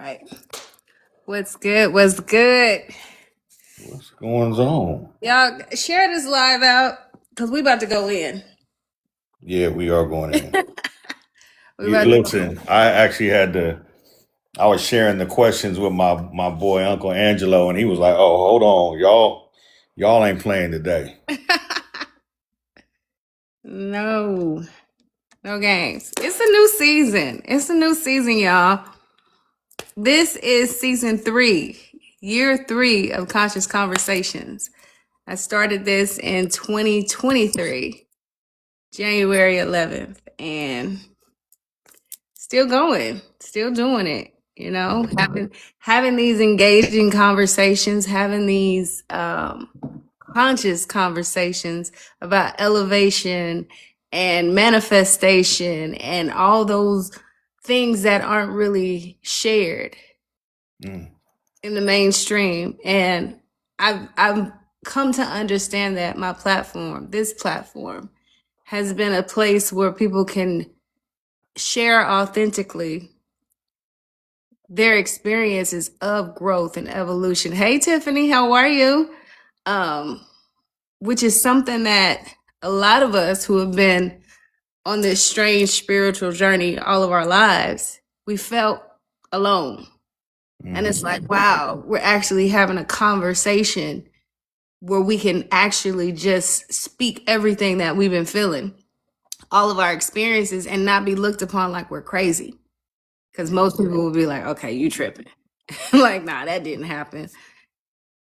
right. What's good? What's good? What's going on? Y'all share this live out because we about to go in. Yeah, we are going in. We about to Listen, I actually I was sharing the questions with my boy Uncle Angelo, and he was like, "Oh, hold on, y'all ain't playing today." no games. It's a new season. It's a new season, y'all. This is season 3, year 3 of Conscious Conversations. I started this in 2023, January 11th, and still going, still doing it. You know, having these engaging conversations, having these conscious conversations about elevation and manifestation and all those things that aren't really shared in the mainstream. And I've come to understand that this platform, has been a place where people can share authentically their experiences of growth and evolution. Hey Tiffany, how are you? Which is something that a lot of us who have been on this strange spiritual journey all of our lives, we felt alone. And it's like, wow, we're actually having a conversation where we can actually just speak everything that we've been feeling, all of our experiences, and not be looked upon like we're crazy. Because most people will be like, okay, you tripping. Like, nah, that didn't happen.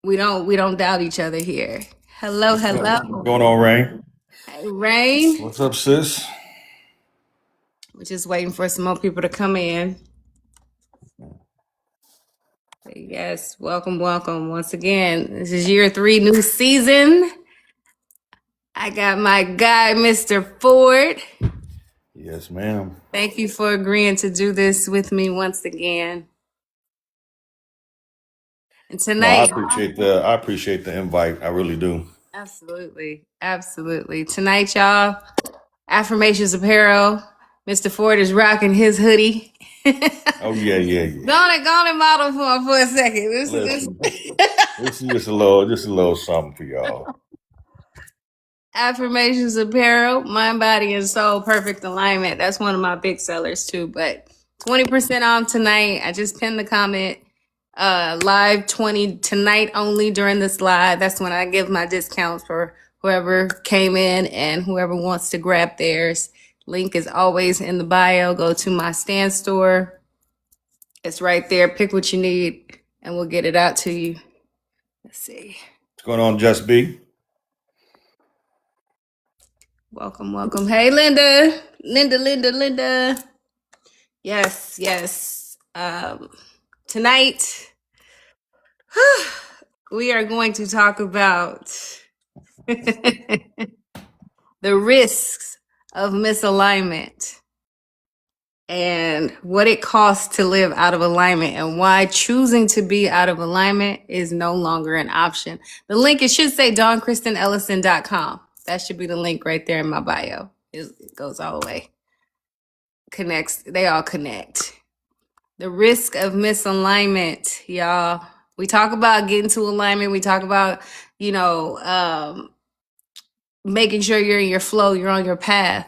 We don't doubt each other here. Hello. What's going on, Rain? Hey, Rain. What's up, sis? We're just waiting for some more people to come in. Yes, welcome once again. This is year 3, new season. I got my guy, Mr. Ford. Yes, ma'am. Thank you for agreeing to do this with me once again. And tonight, I appreciate the invite. I really do. absolutely. Tonight, y'all, Affirmations Apparel. Mr. Ford is rocking his hoodie. Oh yeah. Go on and model for a second. This is just a little something for y'all. Affirmations Apparel, mind, body, and soul, perfect alignment. That's one of my big sellers too. But 20% off tonight. I just pinned the comment. Live 20 tonight only during this live. That's when I give my discounts for whoever came in and whoever wants to grab theirs. Link is always in the bio. Go to my stand store. It's right there. Pick what you need and we'll get it out to you. Let's see. What's going on, Just B? Welcome. Hey, Linda. Linda. Yes. Tonight, we are going to talk about the risks of misalignment and what it costs to live out of alignment and why choosing to be out of alignment is no longer an option. The link, it should say DawnKristenEllison.com. That should be the link right there in my bio. It goes all the way. They all connect. The risk of misalignment, y'all. We talk about getting to alignment. We talk about, making sure you're in your flow, you're on your path,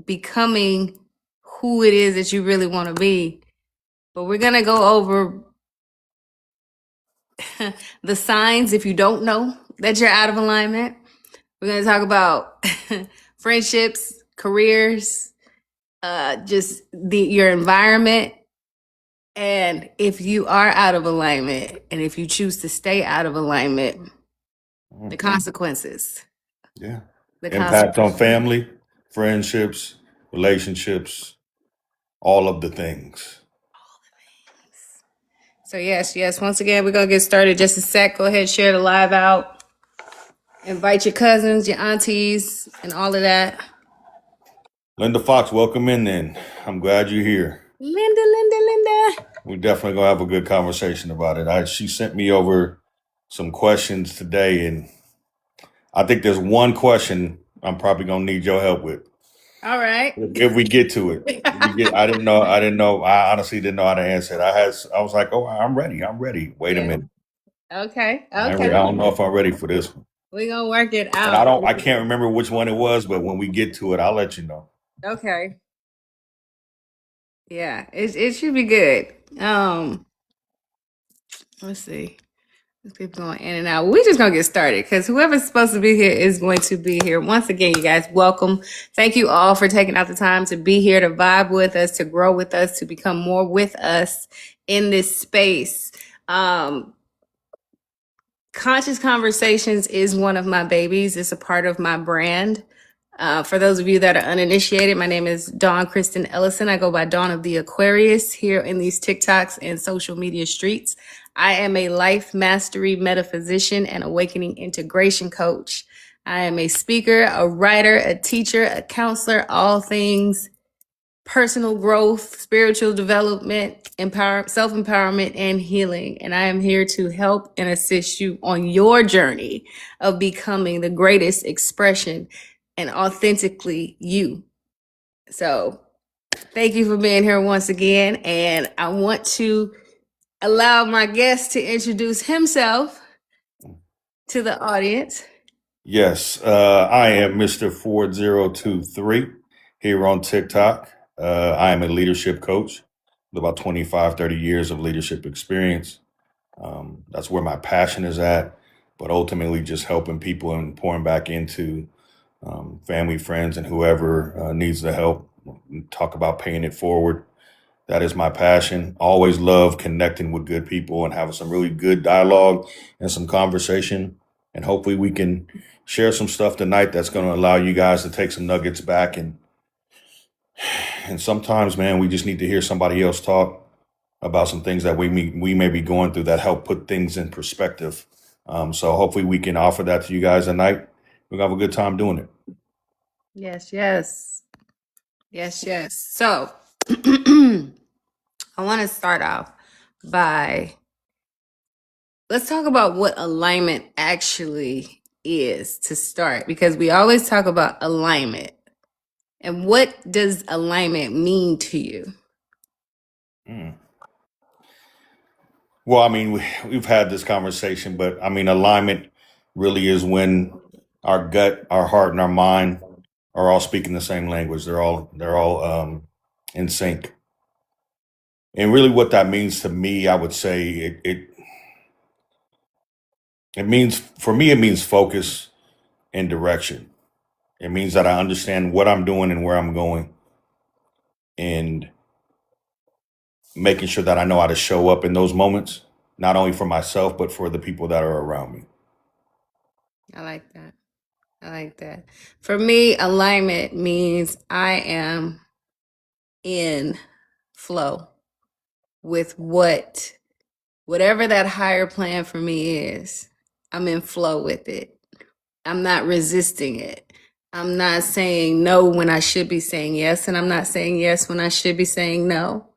becoming who it is that you really want to be. But we're going to go over the signs if you don't know that you're out of alignment. We're going to talk about friendships, careers, just your environment. And if you are out of alignment and if you choose to stay out of alignment, the consequences. Yeah. Impact on family, friendships, relationships, all of the things. So yes. Once again, we're going to get started just a sec. Go ahead, share the live out. Invite your cousins, your aunties, and all of that. Linda Fox, welcome in then. I'm glad you're here. Linda. We're definitely going to have a good conversation about it. She sent me over some questions today, and I think there's one question I'm probably going to need your help with. All right. If we get to it. I didn't know. I honestly didn't know how to answer it. I was like, oh, I'm ready. I'm ready. Wait a Yeah. minute. Okay. I Okay. don't know if I'm ready for this one. We're gonna work it And out. I can't remember which one it was, but when we get to it, I'll let you know. Okay. Yeah. It should be good. Let's see. Let's keep going in and out. We're just gonna get started because whoever's supposed to be here is going to be here. Once again, you guys, welcome. Thank you all for taking out the time to be here, to vibe with us, to grow with us, to become more with us in this space. Conscious Conversations is one of my babies. It's a part of my brand. For those of you that are uninitiated, my name is Dawn Kristen Ellison. I go by Dawn of the Aquarius here in these TikToks and social media streets. I am a life mastery metaphysician and awakening integration coach. I am a speaker, a writer, a teacher, a counselor, all things personal growth, spiritual development, self-empowerment, and healing. And I am here to help and assist you on your journey of becoming the greatest expression and authentically you. So thank you for being here once again. And I want to allow my guest to introduce himself to the audience. Yes, I am Mr. 4023 here on TikTok. I am a leadership coach with about 25, 30 years of leadership experience. That's where my passion is at, but ultimately just helping people and pouring back into family, friends, and whoever needs the help. Talk about paying it forward. That is my passion. Always love connecting with good people and having some really good dialogue and some conversation. And hopefully we can share some stuff tonight that's going to allow you guys to take some nuggets back. And sometimes, man, we just need to hear somebody else talk about some things that we may be going through that help put things in perspective. So hopefully we can offer that to you guys tonight. We're going to have a good time doing it. Yes, yes. Yes, yes. So I want to start off by let's talk about what alignment actually is to start, because we always talk about alignment. And what does alignment mean to you? Mm. Well, I mean, we've had this conversation, but I mean, alignment really is when our gut, our heart, and our mind are all speaking the same language. They're all in sync. And really, what that means to me, I would say it means for me, it means focus and direction. It means that I understand what I'm doing and where I'm going, and making sure that I know how to show up in those moments, not only for myself but for the people that are around me. I like that. I like that. For me, alignment means I am in flow with whatever that higher plan for me is. I'm in flow with it. I'm not resisting it. I'm not saying no when I should be saying yes, and I'm not saying yes when I should be saying no.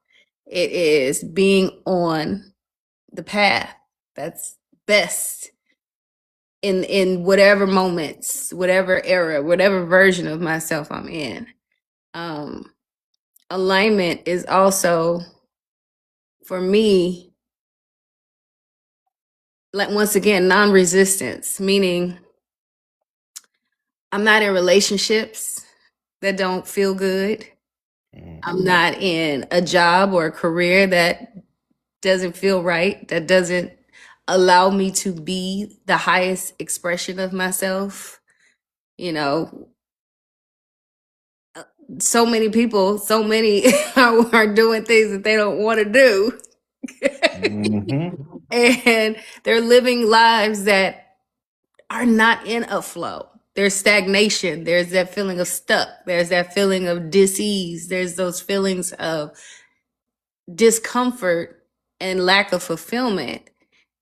It is being on the path that's best in whatever moments, whatever era, whatever version of myself I'm in. Um, alignment is also for me, like once again, non-resistance, meaning I'm not in relationships that don't feel good. I'm not in a job or a career that doesn't feel right, that doesn't allow me to be the highest expression of myself. You know, so many people, so many are doing things that they don't want to do. Mm-hmm. And they're living lives that are not in a flow. There's stagnation. There's that feeling of stuck. There's that feeling of dis-ease. There's those feelings of discomfort and lack of fulfillment.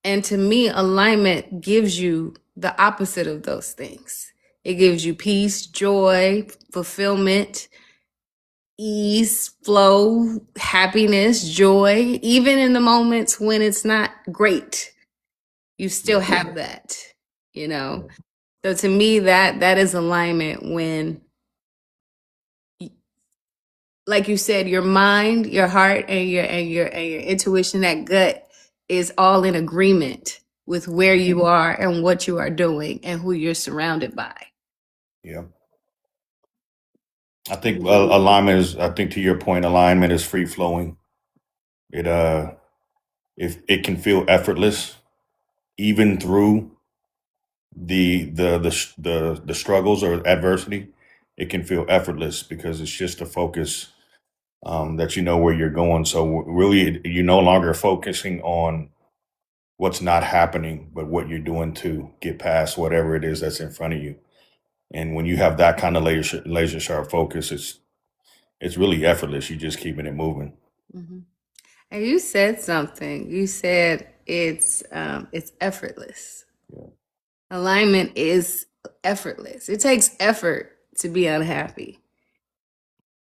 And to me, alignment gives you the opposite of those things. It gives you peace, joy, fulfillment, ease, flow, happiness, joy, even in the moments when it's not great. You still have that, you know. So to me, that is alignment when like you said, your mind, your heart, and your intuition, that gut is all in agreement with where you are and what you are doing and who you're surrounded by. Yeah. I think alignment is, I think to your point, alignment is free flowing. It, if it can feel effortless, even through the struggles or adversity, it can feel effortless because it's just a focus, that you know where you're going. So really, you're no longer focusing on what's not happening, but what you're doing to get past whatever it is that's in front of you. And when you have that kind of laser sharp focus, it's really effortless. You're just keeping it moving. Mm-hmm. And you said something. You said it's effortless. Yeah. Alignment is effortless. It takes effort to be unhappy.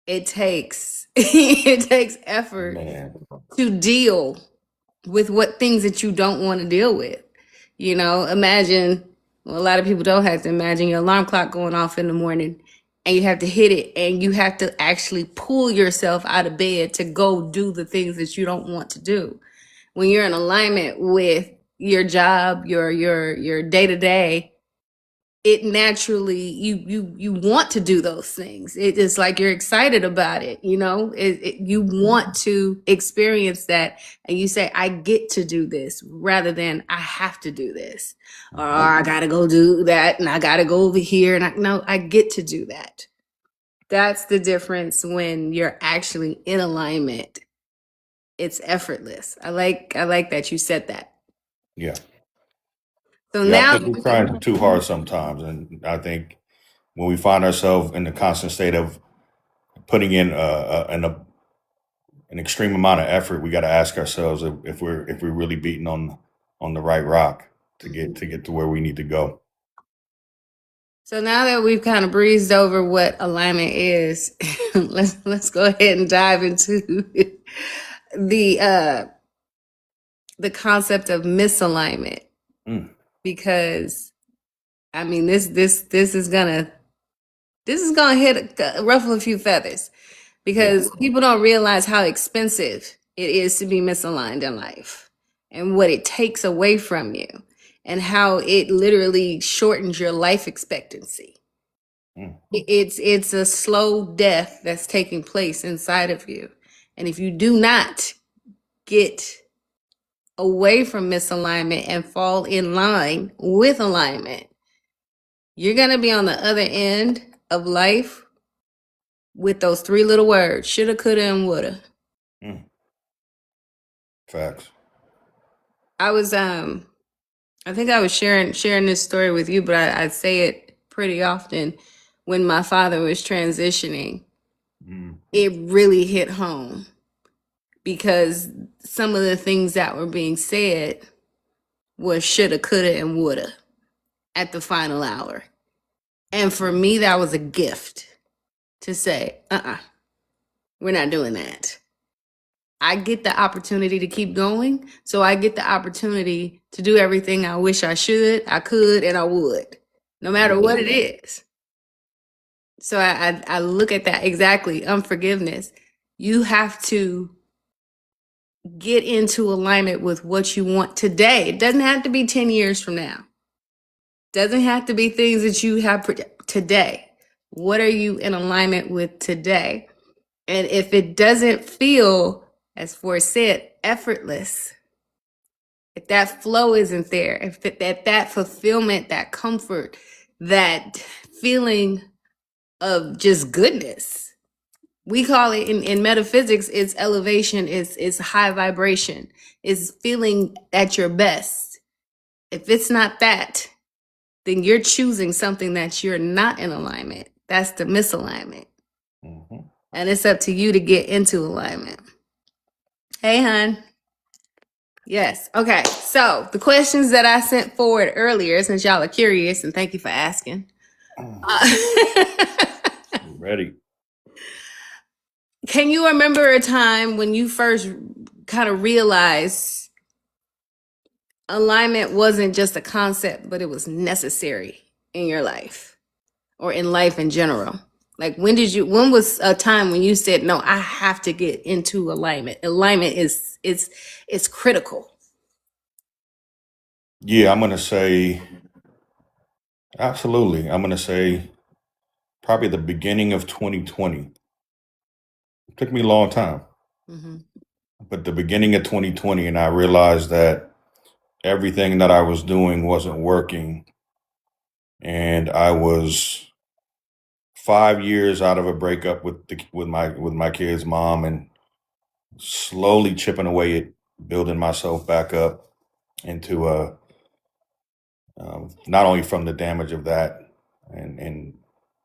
It takes it takes effort Man. to deal with what things that you don't want to deal with. You know, imagine, well, a lot of people don't have to imagine your alarm clock going off in the morning and you have to hit it and you have to actually pull yourself out of bed to go do the things that you don't want to do. When you're in alignment with your job, your day-to-day, it naturally you want to do those things. It's like you're excited about it, you know. You want to experience that, and you say, "I get to do this," rather than "I have to do this," or "I gotta go do that," and "I gotta go over here," and no, I get to do that. That's the difference when you're actually in alignment. It's effortless. I like that you said that. Yeah. So Yeah. I now, think we're trying too hard sometimes. And I think when we find ourselves in the constant state of putting in an extreme amount of effort, we got to ask ourselves if we're really beating on the right rock to get to where we need to go. So now that we've kind of breezed over what alignment is, let's go ahead and dive into the the concept of misalignment, Mm. because I mean this is gonna ruffle a few feathers, Yeah. because people don't realize how expensive it is to be misaligned in life and what it takes away from you and how it literally shortens your life expectancy. Mm. It's a slow death that's taking place inside of you. And if you do not get away from misalignment and fall in line with alignment, you're going to be on the other end of life with those three little words: shoulda, coulda, and woulda. Mm. Facts. I was I think I was sharing this story with you, but I say it pretty often. When my father was transitioning, Mm. it really hit home, because some of the things that were being said was shoulda, coulda, and woulda at the final hour. And for me, that was a gift to say, we're not doing that. I get the opportunity to keep going. So I get the opportunity to do everything I wish I should, I could, and I would, no matter what it is. So I look at that exactly. Unforgiveness. You have to get into alignment with what you want today. It doesn't have to be 10 years from now. Doesn't have to be things that you have today. What are you in alignment with today? And if it doesn't feel, as Ford said, effortless, if that flow isn't there, if that fulfillment, that comfort, that feeling of just goodness, we call it in metaphysics, it's elevation, it's high vibration, it's feeling at your best. If it's not that, then you're choosing something that you're not in alignment. That's the misalignment. Mm-hmm. And it's up to you to get into alignment. Hey, hon. Yes. Okay. So the questions that I sent forward earlier, since y'all are curious, and thank you for asking. Ready. Can you remember a time when you first kind of realized alignment wasn't just a concept, but it was necessary in your life or in life in general? Like when was a time when you said, no, I have to get into alignment? Alignment is critical. Yeah, I'm going to say absolutely. I'm going to say probably the beginning of 2020. It took me a long time, Mm-hmm. but the beginning of 2020, and I realized that everything that I was doing wasn't working. And I was 5 years out of a breakup with my kid's mom, and slowly chipping away at building myself back up into a not only from the damage of that and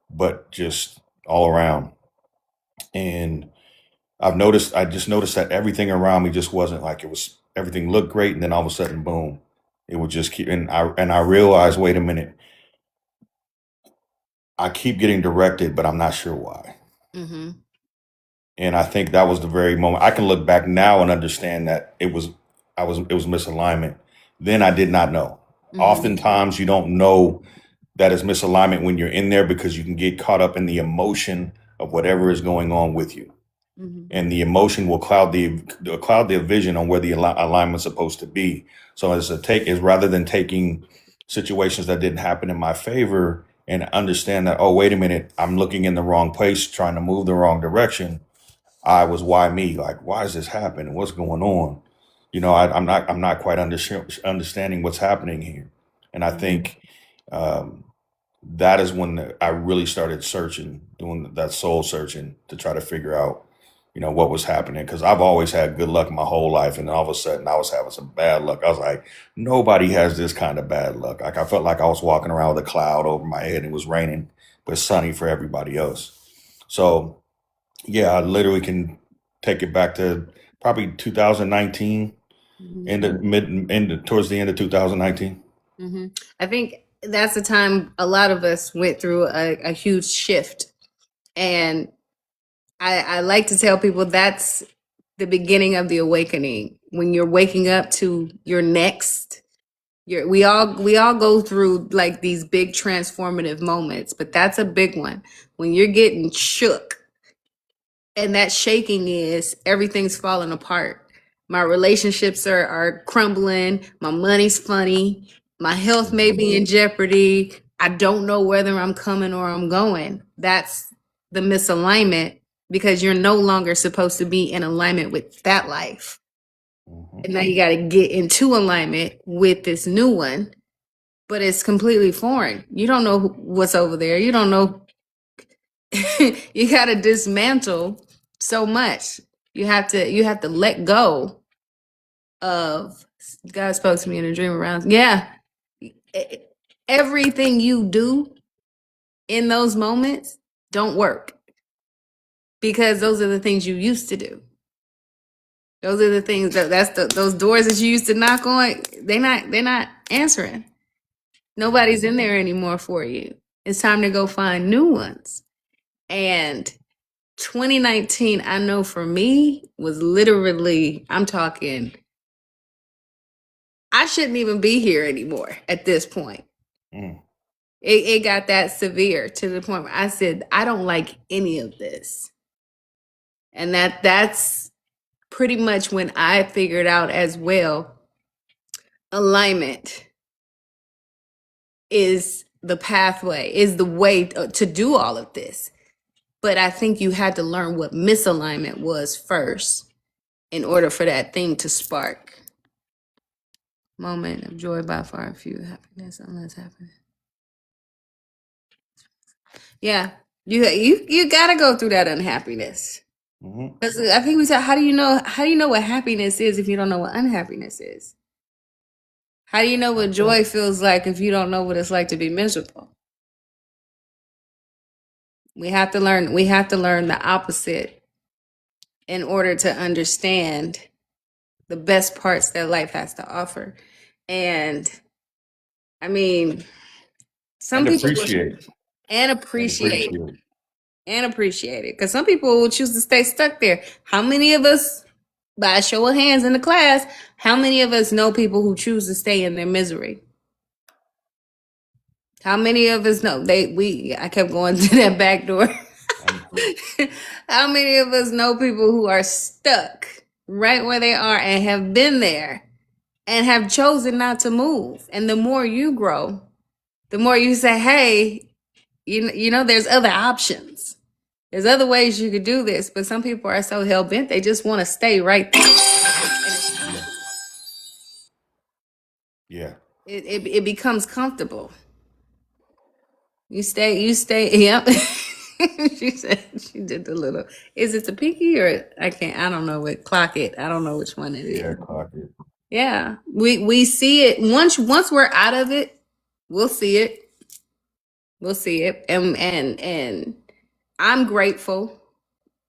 but just all around. And I just noticed that everything around me just wasn't like it was. Everything looked great, and then all of a sudden, boom, it would just keep. And I realized, wait a minute, I keep getting directed, but I'm not sure why. Mm-hmm. And I think that was the very moment I can look back now and understand that it was misalignment. Then I did not know. Mm-hmm. Oftentimes you don't know that is misalignment when you're in there because you can get caught up in the emotion of whatever is going on with you. Mm-hmm. And the emotion will cloud the vision on where the alignment's supposed to be. So as a take is rather than taking situations that didn't happen in my favor and understand that, oh, wait a minute, I'm looking in the wrong place, trying to move the wrong direction. I was, why me? Like, why is this happening? What's going on? I'm not quite understanding what's happening here. And I think um, that is when I really started searching, doing that soul searching to try to figure out, what was happening. Because I've always had good luck my whole life, and all of a sudden I was having some bad luck. I was like, nobody has this kind of bad luck. Like I felt like I was walking around with a cloud over my head. And it was raining, but sunny for everybody else. So yeah, I literally can take it back to probably 2019, towards the end of 2019. Mm-hmm. I think that's the time a lot of us went through a huge shift. And I like to tell people that's the beginning of the awakening. When you're waking up to your next, we all go through like these big transformative moments, but that's a big one. When you're getting shook, and that shaking is everything's falling apart. My relationships are crumbling, my money's funny, my health may be in jeopardy, I don't know whether I'm coming or I'm going. That's the misalignment, because you're no longer supposed to be in alignment with that life. And now you got to get into alignment with this new one, but it's completely foreign. You don't know what's over there. You don't know. You got to dismantle so much. You have to let go of. God spoke to me in a dream around. Yeah, everything you do in those moments don't work, because those are the things you used to do. Those are the things those doors that you used to knock on. They're not answering. Nobody's in there anymore for you. It's time to go find new ones. And 2019, I know for me, was literally, I'm talking, I shouldn't even be here anymore at this point. Mm. It got that severe to the point where I said, I don't like any of this. And that's pretty much when I figured out as well, alignment is the pathway, is the way to do all of this. But I think you had to learn what misalignment was first in order for that thing to spark. Moment of joy by far few happiness unless happiness. Yeah, you gotta go through that unhappiness. Mm-hmm. Because I think we said, how do you know what happiness is if you don't know what unhappiness is? How do you know what joy feels like if you don't know what it's like to be miserable? We have to learn the opposite in order to understand the best parts that life has to offer. And I mean, some And people appreciate. and And appreciate appreciate. and appreciate it, because some people will choose to stay stuck there. How many of us, by a show of hands in the class, how many of us know people who choose to stay in their misery? How many of us know I kept going to that back door. How many of us know people who are stuck right where they are and have been there and have chosen not to move? And the more you grow, the more you say, hey, you know, there's other options. There's other ways you could do this, but some people are so hell bent they just want to stay right there. Yeah. It becomes comfortable. You stay. Yep. She said she did the little. Is it the pinky or I can't? I don't know what clock it. I don't know which one it is. Yeah, clock it. Yeah, we see it once we're out of it. We'll see it. We'll see it, and I'm grateful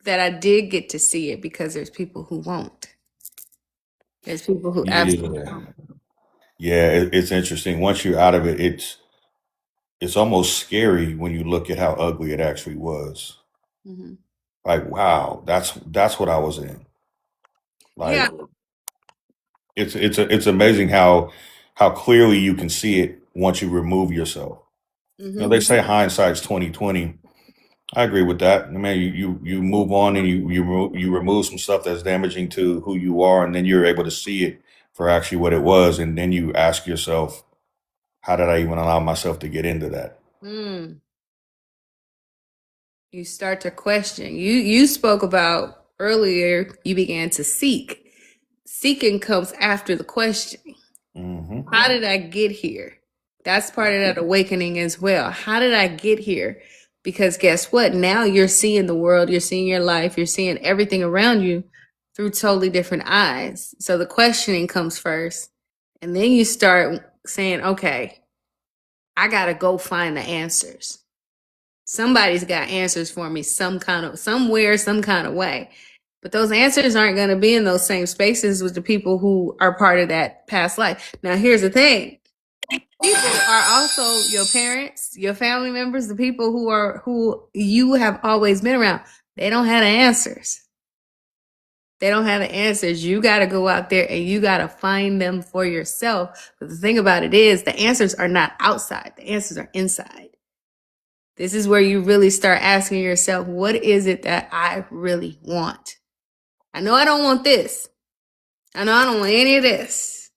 that I did get to see it because there's people who won't. There's people who absolutely won't. Yeah, it's interesting. Once you're out of it, it's almost scary when you look at how ugly it actually was. Mm-hmm. Like, wow, that's what I was in. Like, Yeah. it's amazing how clearly you can see it once you remove yourself. You know, Mm-hmm. they say hindsight's 20/20. I agree with that. I mean, you move on and you remove some stuff that's damaging to who you are, and then you're able to see it for actually what it was, and then you ask yourself, how did I even allow myself to get into that? Mm. You start to question. You spoke about earlier. You began to seek. Seeking comes after the questioning. Hmm. How did I get here? That's part of that awakening as well. How did I get here? Because guess what? Now you're seeing the world, you're seeing your life, you're seeing everything around you through totally different eyes. So the questioning comes first. And then you start saying, okay, I got to go find the answers. Somebody's got answers for me somewhere, some kind of way. But those answers aren't going to be in those same spaces with the people who are part of that past life. Now, here's the thing. People are also your parents, your family members, the people who you have always been around. They don't have the answers. They don't have the answers. You got to go out there and you got to find them for yourself. But the thing about it is, the answers are not outside. The answers are inside. This is where you really start asking yourself, what is it that I really want? I know I don't want this. I know I don't want any of this.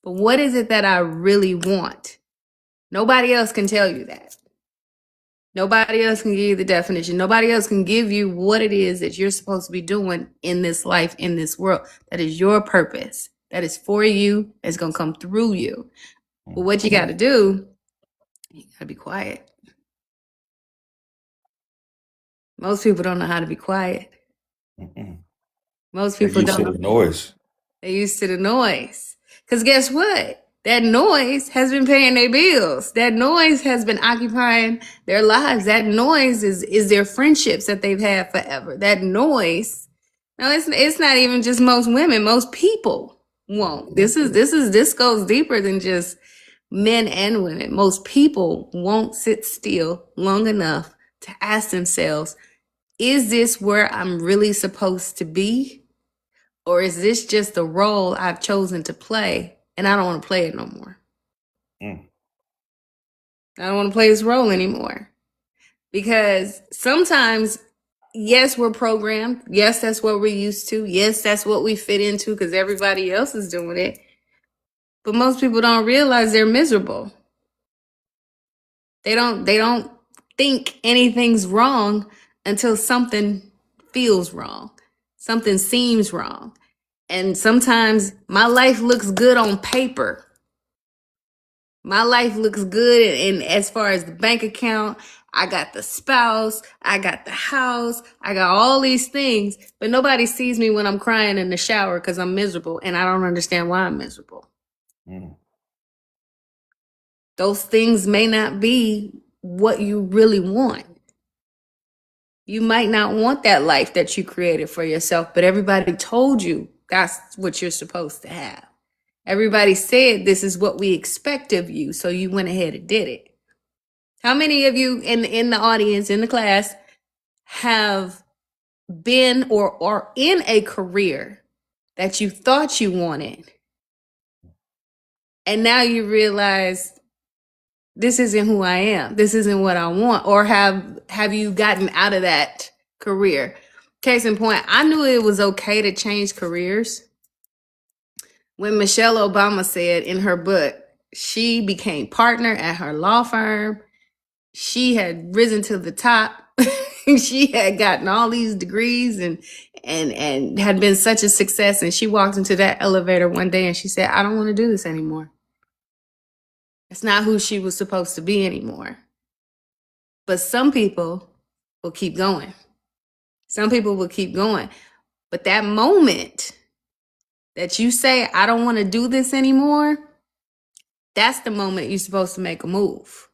But what is it that I really want? Nobody else can tell you that. Nobody else can give you the definition. Nobody else can give you what it is that you're supposed to be doing in this life, in this world. That is your purpose. That is for you. That's going to come through you. But what you got to do, you got to be quiet. Most people don't know how to be quiet. Mm-mm. Most They're people used to don't. the noise. They're used to the noise. Because guess what? That noise has been paying their bills. That noise has been occupying their lives. That noise is their friendships that they've had forever. That noise. No, it's not even just most women. Most people won't. This goes deeper than just men and women. Most people won't sit still long enough to ask themselves, is this where I'm really supposed to be? Or is this just the role I've chosen to play and I don't want to play it no more? Mm. I don't want to play this role anymore. Because sometimes, yes, we're programmed. Yes, that's what we're used to. Yes, that's what we fit into because everybody else is doing it. But most people don't realize they're miserable. They don't think anything's wrong until something feels wrong. Something seems wrong. And sometimes my life looks good on paper. My life looks good and as far as the bank account, I got the spouse, I got the house, I got all these things, but nobody sees me when I'm crying in the shower because I'm miserable and I don't understand why I'm miserable. Mm. Those things may not be what you really want. You might not want that life that you created for yourself, but everybody told you that's what you're supposed to have. Everybody said this is what we expect of you, so you went ahead and did it. How many of you in the audience, in the class, have been or are in a career that you thought you wanted, and now you realize this isn't who I am. This isn't what I want. Or have you gotten out of that career? Case in point, I knew it was okay to change careers when Michelle Obama said in her book she became partner at her law firm. She had risen to the top. She had gotten all these degrees and had been such a success. And she walked into that elevator one day and she said, I don't want to do this anymore. It's not who she was supposed to be anymore. But some people will keep going. Some people will keep going. But that moment that you say, I don't want to do this anymore, that's the moment you're supposed to make a move.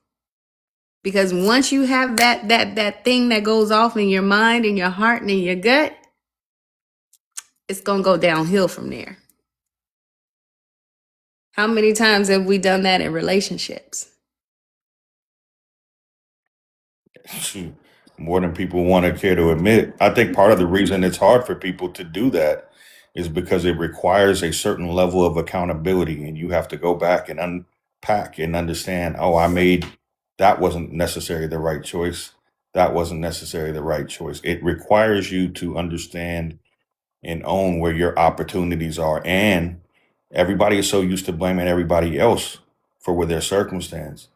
Because once you have that thing that goes off in your mind and your heart and in your gut, it's going to go downhill from there. How many times have we done that in relationships? Shoot, more than people want to care to admit. I think part of the reason it's hard for people to do that is because it requires a certain level of accountability, and you have to go back and unpack and understand, oh, I made that wasn't necessarily the right choice. That wasn't necessarily the right choice. It requires you to understand and own where your opportunities are. And everybody is so used to blaming everybody else for with their circumstance.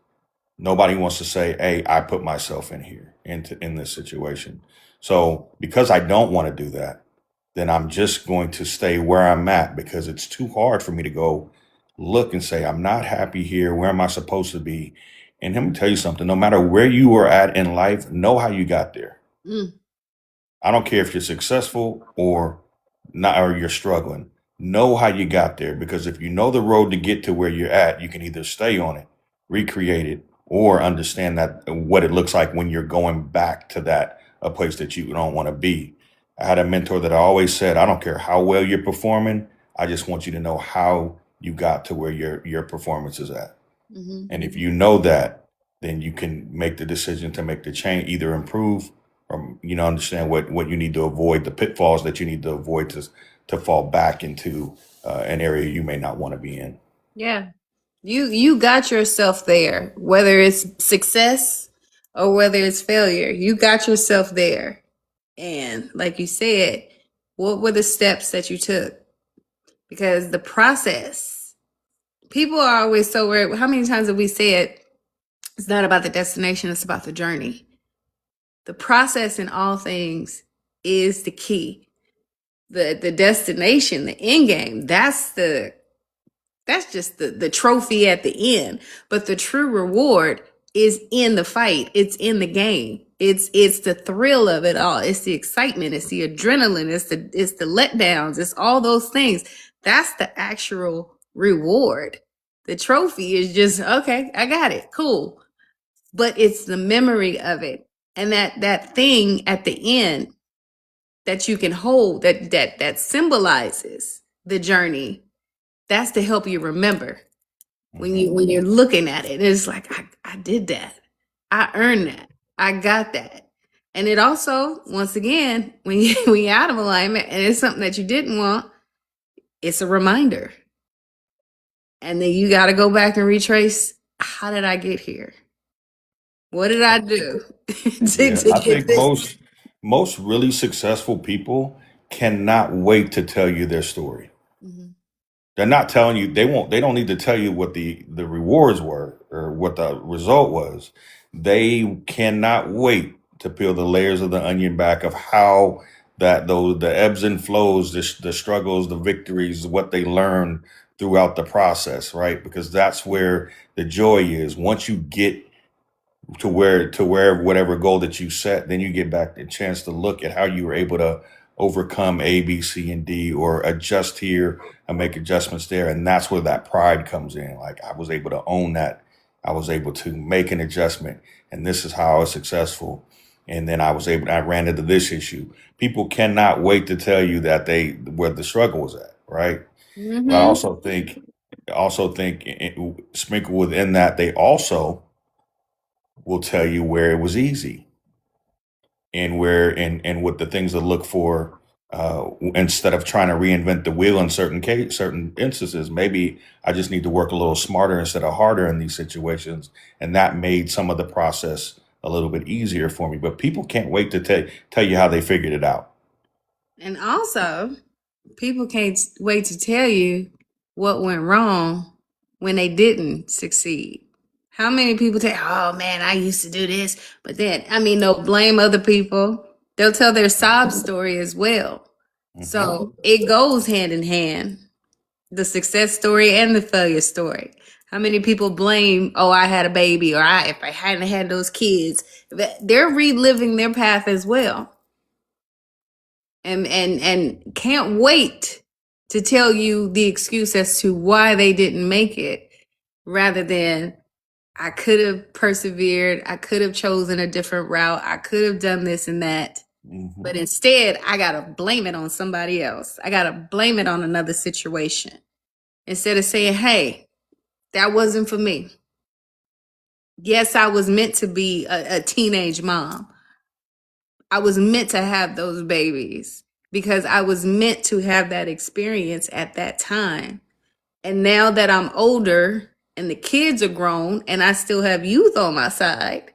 Nobody wants to say, hey, I put myself in here in this situation. So because I don't want to do that, then I'm just going to stay where I'm at because it's too hard for me to go look and say, I'm not happy here. Where am I supposed to be? And let me tell you something, no matter where you are at in life, know how you got there. Mm. I don't care if you're successful or not, or you're struggling. Know how you got there because if you know the road to get to where you're at, you can either stay on it, recreate it, or understand that what it looks like when you're going back to that a place that you don't want to be. I had a mentor that I always said, I don't care how well you're performing, I just want you to know how you got to where your performance is at. Mm-hmm. And if you know that, then you can make the decision to make the change, either improve or understand what you need to avoid, the pitfalls that you need to avoid to fall back into an area you may not want to be in. Yeah. You got yourself there, whether it's success or whether it's failure. You got yourself there. And like you said, what were the steps that you took? Because the process, people are always so worried. How many times have we said it's not about the destination, it's about the journey? The process in all things is the key. The destination, the end game, that's just the trophy at the end. But the true reward is in the fight. It's in the game. It's the thrill of it all. It's the excitement. It's the adrenaline. It's the letdowns. It's all those things. That's the actual reward. The trophy is just, okay, I got it. Cool. But it's the memory of it. And that thing at the end that you can hold that symbolizes the journey, that's to help you remember when you're looking at it. It's like I did that. I earned that. I got that. And it also, once again, when you're out of alignment and it's something that you didn't want, it's a reminder. And then you got to go back and retrace, how did I get here? What did I do Yeah, to I get think this? most really successful people cannot wait to tell you their story. Mhm. They're not telling you, they don't need to tell you what the rewards were or what the result was. They cannot wait to peel the layers of the onion back of how that those the ebbs and flows, the struggles, the victories, what they learn throughout the process, right? Because that's where the joy is. Once you get to where whatever goal that you set, then you get back the chance to look at how you were able to overcome A, B, C, and D, or adjust here and make adjustments there. And that's where that pride comes in. Like I was able to own that. I was able to make an adjustment, and this is how I was successful. And then I ran into this issue. People cannot wait to tell you that where the struggle was at, right? But I Mm-hmm. also think sprinkle within that, they also will tell you where it was easy and where and what the things to look for Instead of trying to reinvent the wheel in certain instances, maybe I just need to work a little smarter instead of harder in these situations, and that made some of the process a little bit easier for me. But people can't wait to tell you how they figured it out. And also, people can't wait to tell you what went wrong when they didn't succeed. How many people say, "Oh man, I used to do this," but then, I mean, they'll blame other people. They'll tell their sob story as well. Hmm. So it goes hand in hand, the success story and the failure story. How many people blame, "Oh, I had a baby," or if I hadn't had those kids, they're reliving their path as well, and can't wait to tell you the excuse as to why they didn't make it, rather than, "I could have persevered, I could have chosen a different route, I could have done this and that." Hmm. But instead, I gotta blame it on somebody else. I gotta blame it on another situation. Instead of saying, "Hey, that wasn't for me. Yes, I was meant to be a teenage mom. I was meant to have those babies because I was meant to have that experience at that time. And now that I'm older and the kids are grown and I still have youth on my side,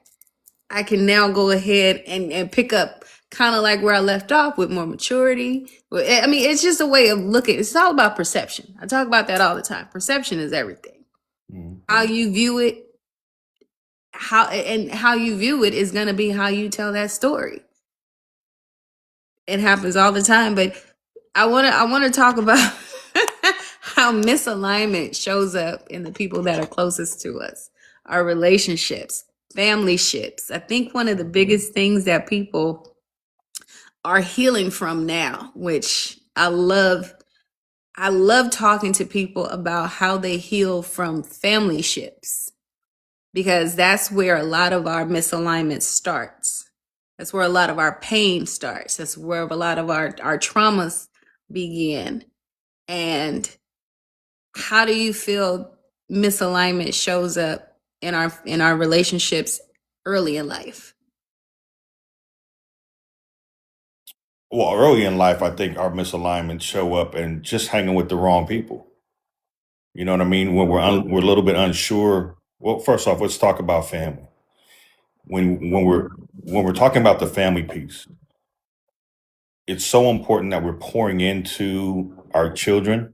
I can now go ahead and pick up kind of like where I left off with more maturity." I mean, it's just a way of looking. It's all about perception. I talk about that all the time. Perception is everything. Hmm. How you view it, how you view it is going to be how you tell that story. It happens all the time, but I want to talk about how misalignment shows up in the people that are closest to us, our relationships, family ships. I think one of the biggest things that people are healing from now, which I love talking to people about how they heal from family ships, because that's where a lot of our misalignment starts. That's where a lot of our pain starts. That's where a lot of our traumas begin. And how do you feel misalignment shows up in our relationships early in life? Well, early in life, I think our misalignments show up and just hanging with the wrong people. You know what I mean? When we're a little bit unsure. Well, first off, let's talk about family. When we're talking about the family piece, it's so important that we're pouring into our children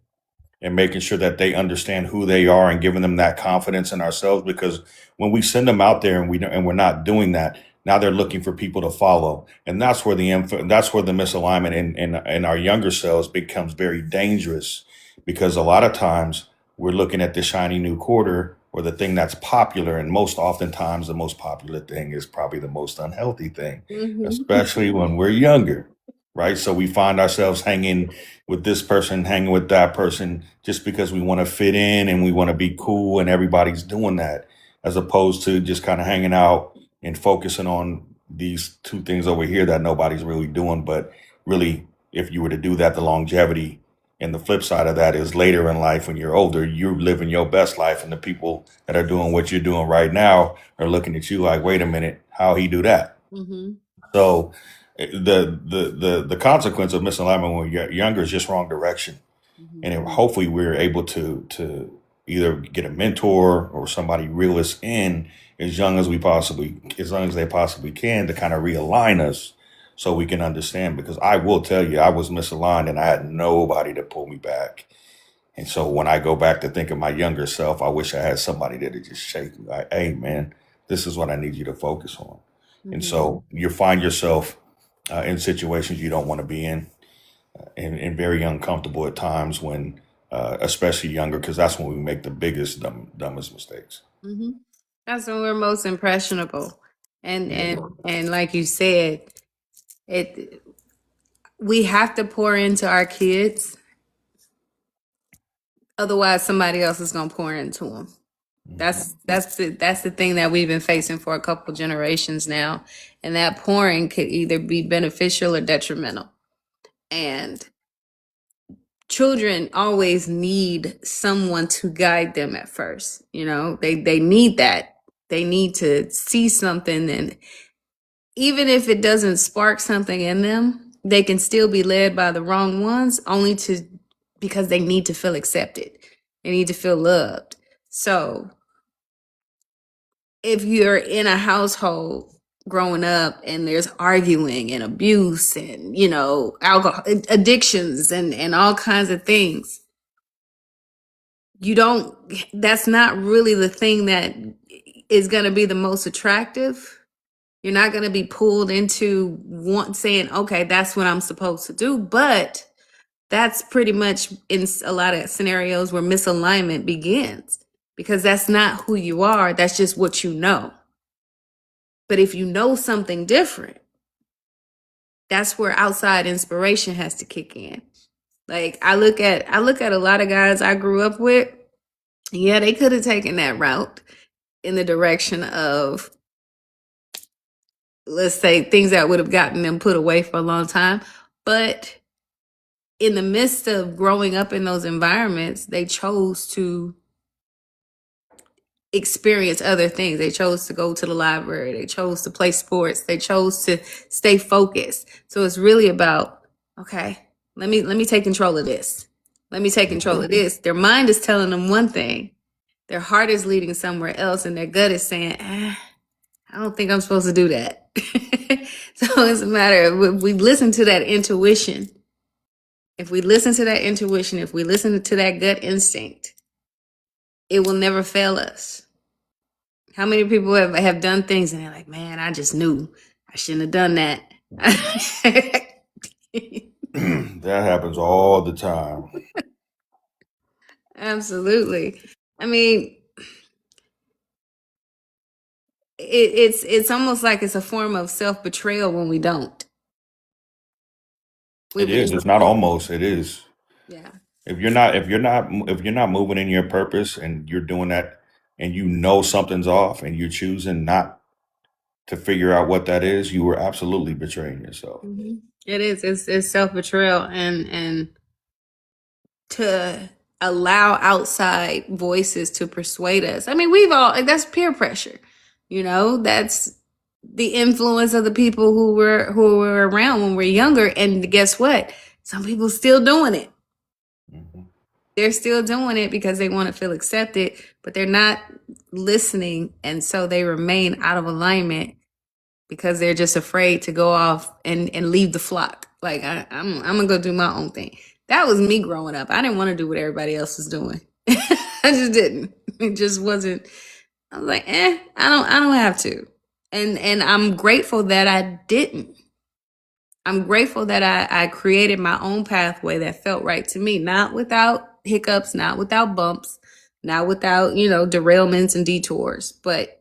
and making sure that they understand who they are and giving them that confidence in ourselves. Because when we send them out there and we're not doing that, now they're looking for people to follow, and that's where the misalignment in our younger selves becomes very dangerous. Because a lot of times we're looking at the shiny new quarter or the thing that's popular, and most oftentimes the most popular thing is probably the most unhealthy thing, Mm-hmm. especially when we're younger, right? So we find ourselves hanging with this person, hanging with that person, just because we want to fit in and we want to be cool, and everybody's doing that, as opposed to just kind of hanging out and focusing on these two things over here that nobody's really doing. But really, if you were to do that, the longevity and the flip side of that is later in life when you're older, you're living your best life, and the people that are doing what you're doing right now are looking at you like, wait a minute, how he do that? Mm-hmm. So the consequence of misalignment when you're younger is just wrong direction. And hopefully we're able to either get a mentor or somebody reel us in as young as they possibly can, to kind of realign us so we can understand. Because I will tell you, I was misaligned and I had nobody to pull me back. And so when I go back to think of my younger self, I wish I had somebody that would just shake me like, hey man, this is what I need you to focus on. And Mm-hmm. so you find yourself in situations you don't want to be in, and very uncomfortable at times when, especially younger, because that's when we make the biggest dumbest mistakes. Mm-hmm. That's when we're most impressionable. And Yeah. and like you said, it we have to pour into our kids, otherwise somebody else is going to pour into them. Mhm. That's the thing that we've been facing for a couple generations now, and that pouring could either be beneficial or detrimental. And children always need someone to guide them at first. You know, they need that. They need to see something, and even if it doesn't spark something in them, they can still be led by the wrong ones only to because they need to feel accepted. They need to feel loved. So if you're in a household growing up and there's arguing and abuse and, you know, alcohol addictions and all kinds of things, you don't, that's not really the thing that is going to be the most attractive. You're not going to be pulled into saying, okay, that's what I'm supposed to do. But that's pretty much in a lot of scenarios where misalignment begins, because that's not who you are. That's just what you know. But if you know something different, that's where outside inspiration has to kick in. Like I look at a lot of guys I grew up with. Yeah, they could have taken that route in the direction of, let's say, things that would have gotten them put away for a long time. But in the midst of growing up in those environments, they chose to experience other things. They chose to go to the library. They chose to play sports. They chose to stay focused. So it's really about, okay, let me take control of this. Let me take control of this. Their mind is telling them one thing. Their heart is leading somewhere else, and their gut is saying, I don't think I'm supposed to do that. So it's a matter of, if we listen to that intuition, if we listen to that intuition, if we listen to that gut instinct, it will never fail us. How many people have done things and they're like, man, I just knew I shouldn't have done that. That happens all the time. Absolutely. I mean, it's almost like it's a form of self-betrayal when we don't. It is. It's not almost. It is. Yeah. If you're not moving in your purpose and you're doing that and you know something's off and you're choosing not to figure out what that is, you were absolutely betraying yourself. Mm-hmm. It is. It's self-betrayal, and to allow outside voices to persuade us. I mean, that's peer pressure. You know, that's the influence of the people who were around when we're younger. And guess what? Some people still doing it. Mm-hmm. They're still doing it because they want to feel accepted, but they're not listening, and so they remain out of alignment because they're just afraid to go off and leave the flock. Like I'm gonna go do my own thing. That was me growing up. I didn't want to do what everybody else was doing. I just didn't. It just wasn't. I was like, I don't have to. And I'm grateful that I didn't. I'm grateful that I created my own pathway that felt right to me, not without hiccups, not without bumps, not without, you know, derailments and detours, but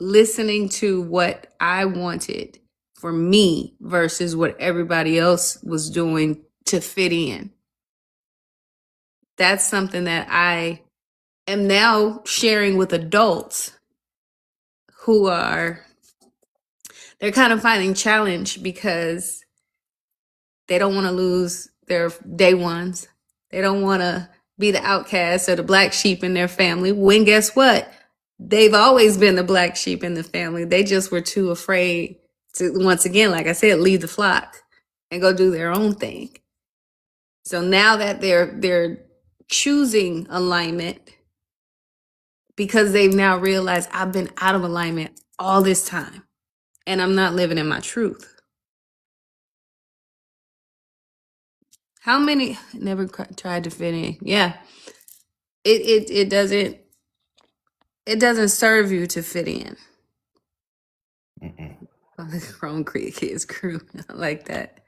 listening to what I wanted for me versus what everybody else was doing to fit in. That's something that I am now sharing with adults who they're kind of finding challenge because they don't want to lose their day ones. They don't want to be the outcast or the black sheep in their family. When guess what? They've always been the black sheep in the family. They just were too afraid to, once again, like I said, leave the flock and go do their own thing. So now that they're choosing alignment because they've now realized I've been out of alignment all this time and I'm not living in my truth. How many never tried to fit in? Yeah. It doesn't serve you to fit in. The grown kids crew. I like that.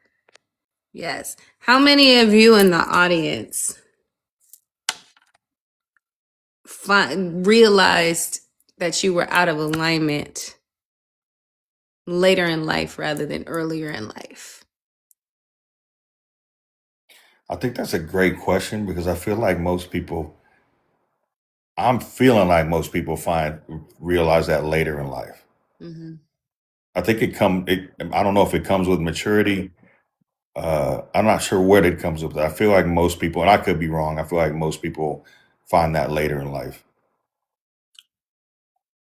Yes. How many of you in the audience realized that you were out of alignment later in life rather than earlier in life? I think that's a great question because I feel like I'm feeling like most people realize that later in life. Mm-hmm. I think I don't know if it comes with maturity. I'm not sure what it comes with. I feel like most people, and I could be wrong, I feel like most people find that later in life.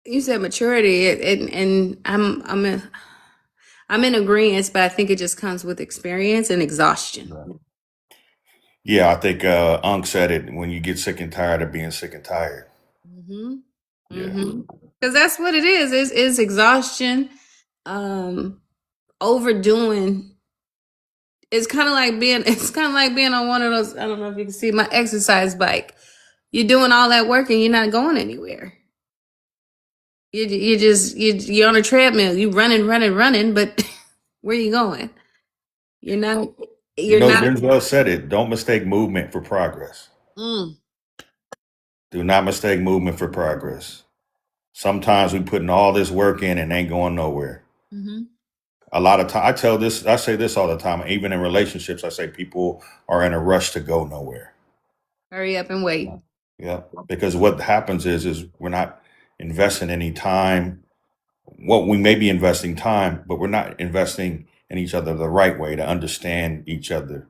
You said maturity, and I'm in agreement, but I think it just comes with experience and exhaustion. Yeah, I think Unc said it when you get sick and tired of being sick and tired. Mm-hmm. Yeah. Mm-hmm. Because that's what it is. It's exhaustion, overdoing. It's kind of like being. It's kind of like being on one of those. I don't know if you can see my exercise bike. You're doing all that work and you're not going anywhere. You're on a treadmill. You running, but where you going? You're not. You You're know, not. Denzel said it. Don't mistake movement for progress. Mm, Do not mistake movement for progress. Sometimes we putting all this work in and ain't going nowhere. hmm A lot of time, I say this all the time. Even in relationships, I say people are in a rush to go nowhere. Hurry up and wait. Yeah, because what happens is we're not investing any time. Well, we may be investing time, but we're not investing in each other the right way to understand each other.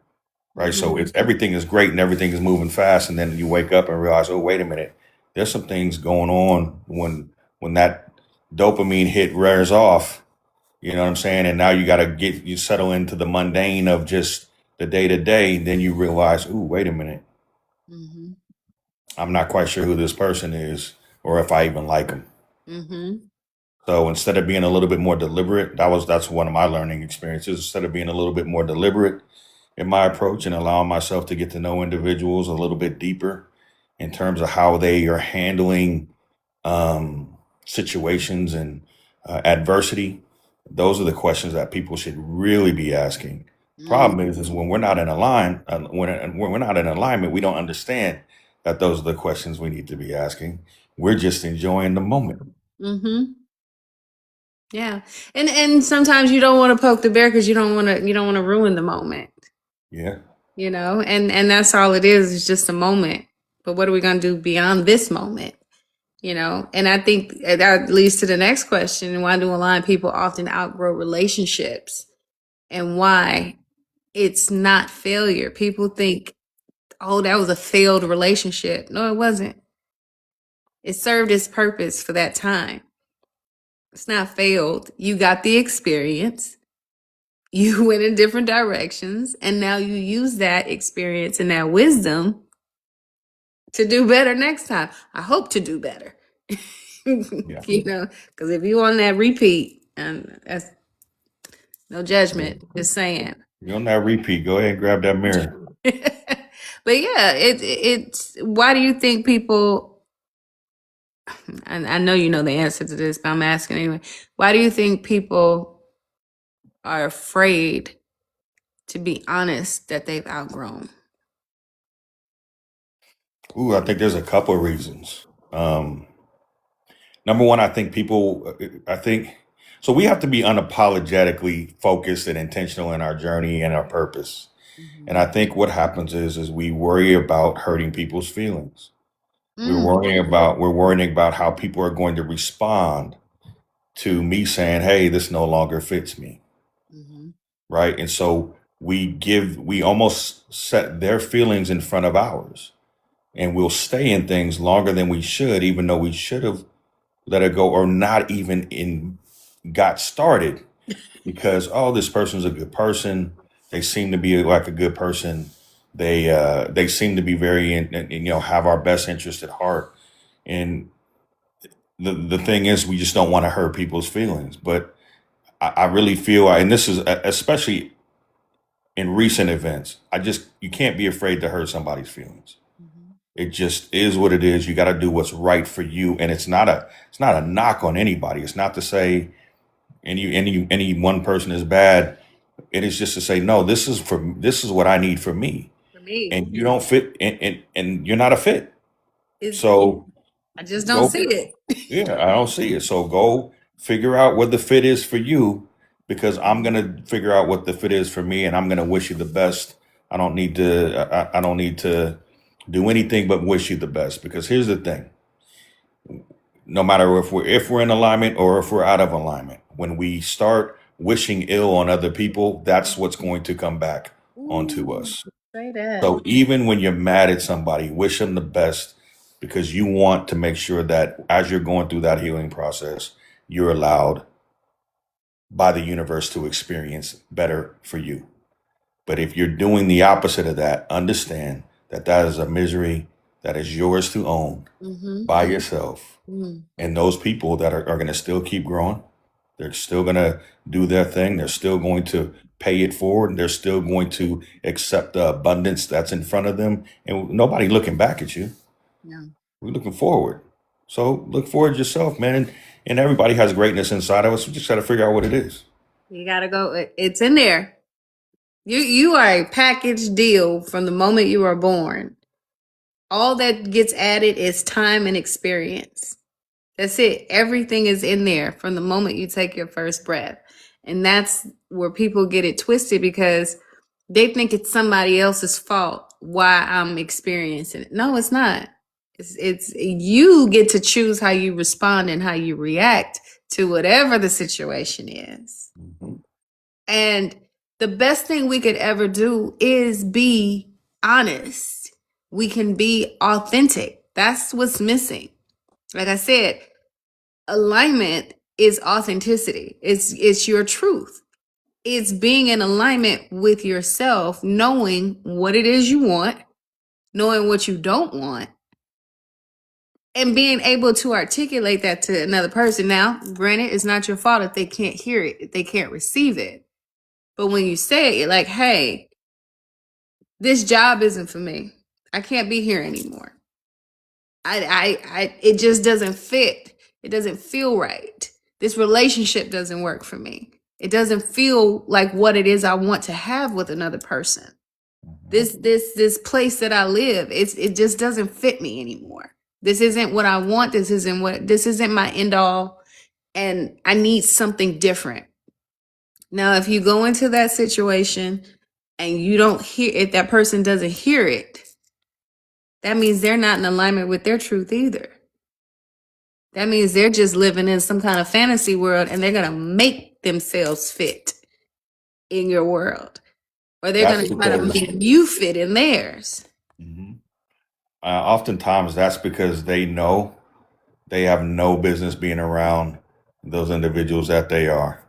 Right. So hmm it's everything is great and everything is moving fast, and then you wake up and realize, oh, wait a minute, there's some things going on when that dopamine hit wears off. You know what I'm saying? And now you got to get you settle into the mundane of just the day to day. Then you realize, ooh, wait a minute, hmm I'm not quite sure who this person is or if I even like them. hmm So instead of being a little bit more deliberate, that's one of my learning experiences. Instead of being a little bit more deliberate in my approach and allowing myself to get to know individuals a little bit deeper in terms of how they are handling situations and adversity. Those are the questions that people should really be asking. hmm Problem is when we're not in when we're not in alignment, we don't understand that those are the questions we need to be asking. We're just enjoying the moment. hmm Yeah, and sometimes you don't want to poke the bear because you don't want to ruin the moment. Yeah. And that's all it is. It's just a moment. But what are we gonna do beyond this moment? And I think that leads to the next question: why do a lot of people often outgrow relationships, and why it's not failure? People think, oh, that was a failed relationship. No, it wasn't. It served its purpose for that time. It's not failed. You got the experience. You went in different directions, and now you use that experience and that wisdom to do better next time. I hope to do better. Yeah. Because if you on that repeat, and that's no judgment, just saying. You're on that repeat. Go ahead and grab that mirror. But yeah, it's why do you think people, and I know you know the answer to this, but I'm asking anyway, why do you think people are afraid to be honest that they've outgrown? Ooh, I think there's a couple of reasons. Number one, I think, so we have to be unapologetically focused and intentional in our journey and our purpose. And I think what happens is we worry about hurting people's feelings. Mm, We're worrying about how people are going to respond to me saying, "Hey, this no longer fits me." mhm, Right? And so we almost set their feelings in front of ours, and we'll stay in things longer than we should, even though we should have let it go or not even in got started because, oh, this person's a good person. They seem to be like a good person. They seem to be very have our best interest at heart. And the thing is, we just don't want to hurt people's feelings. But I really feel, and this is especially in recent events, you can't be afraid to hurt somebody's feelings. mhm, It just is what it is. You got to do what's right for you, and it's not a knock on anybody. It's not to say any one person is bad. It is just to say, no, this is what I need for me, for me, and you don't fit, and you're not a fit. is So I just don't go, see it. yeah, I don't see it. So go figure out what the fit is for you, because I'm gonna figure out what the fit is for me, and I'm gonna wish you the best. I don't need to do anything but wish you the best. Because here's the thing: no matter if we're in alignment or if we're out of alignment, when we start wishing ill on other people, that's what's going to come back onto Ooh, us. say that. So even when you're mad at somebody, wish them the best, because you want to make sure that as you're going through that healing process, you're allowed by the universe to experience better for you. But if you're doing the opposite of that, understand that that is a misery that is yours to own Mm-hmm. by yourself. Mm-hmm. And those people that are going to still keep growing, they're still going to do their thing. They're still going to pay it forward. And they're still going to accept the abundance that's in front of them. And nobody looking back at you. Yeah. We're looking forward. So look forward yourself, man. And everybody has greatness inside of us. We just got to figure out what it is. You gotta go. It's in there. You are a package deal from the moment you are born. All that gets added is time and experience. That's it. Everything is in there from the moment you take your first breath. And that's where people get it twisted because they think it's somebody else's fault why I'm experiencing it. No, it's not. It's you get to choose how you respond and how you react to whatever the situation is. Mhm. And the best thing we could ever do is be honest. We can be authentic. That's what's missing. Like I said, alignment is authenticity. It's your truth. It's being in alignment with yourself, knowing what it is you want, knowing what you don't want, and being able to articulate that to another person. Now, granted, it's not your fault if they can't hear it, if they can't receive it. But when you say it, like, hey, this job isn't for me. I can't be here anymore. It just doesn't fit. It doesn't feel right. This relationship doesn't work for me. It doesn't feel like what it is I want to have with another person. This place that I live, it just doesn't fit me anymore. This isn't what I want. This isn't my end all, and I need something different. Now, if you go into that situation and you don't hear, if that person doesn't hear it, that means they're not in alignment with their truth either. That means they're just living in some kind of fantasy world and they're going to make themselves fit in your world. Or they're That's going to try to because make you fit in theirs. Mhm. Oftentimes that's because they know they have no business being around those individuals that they are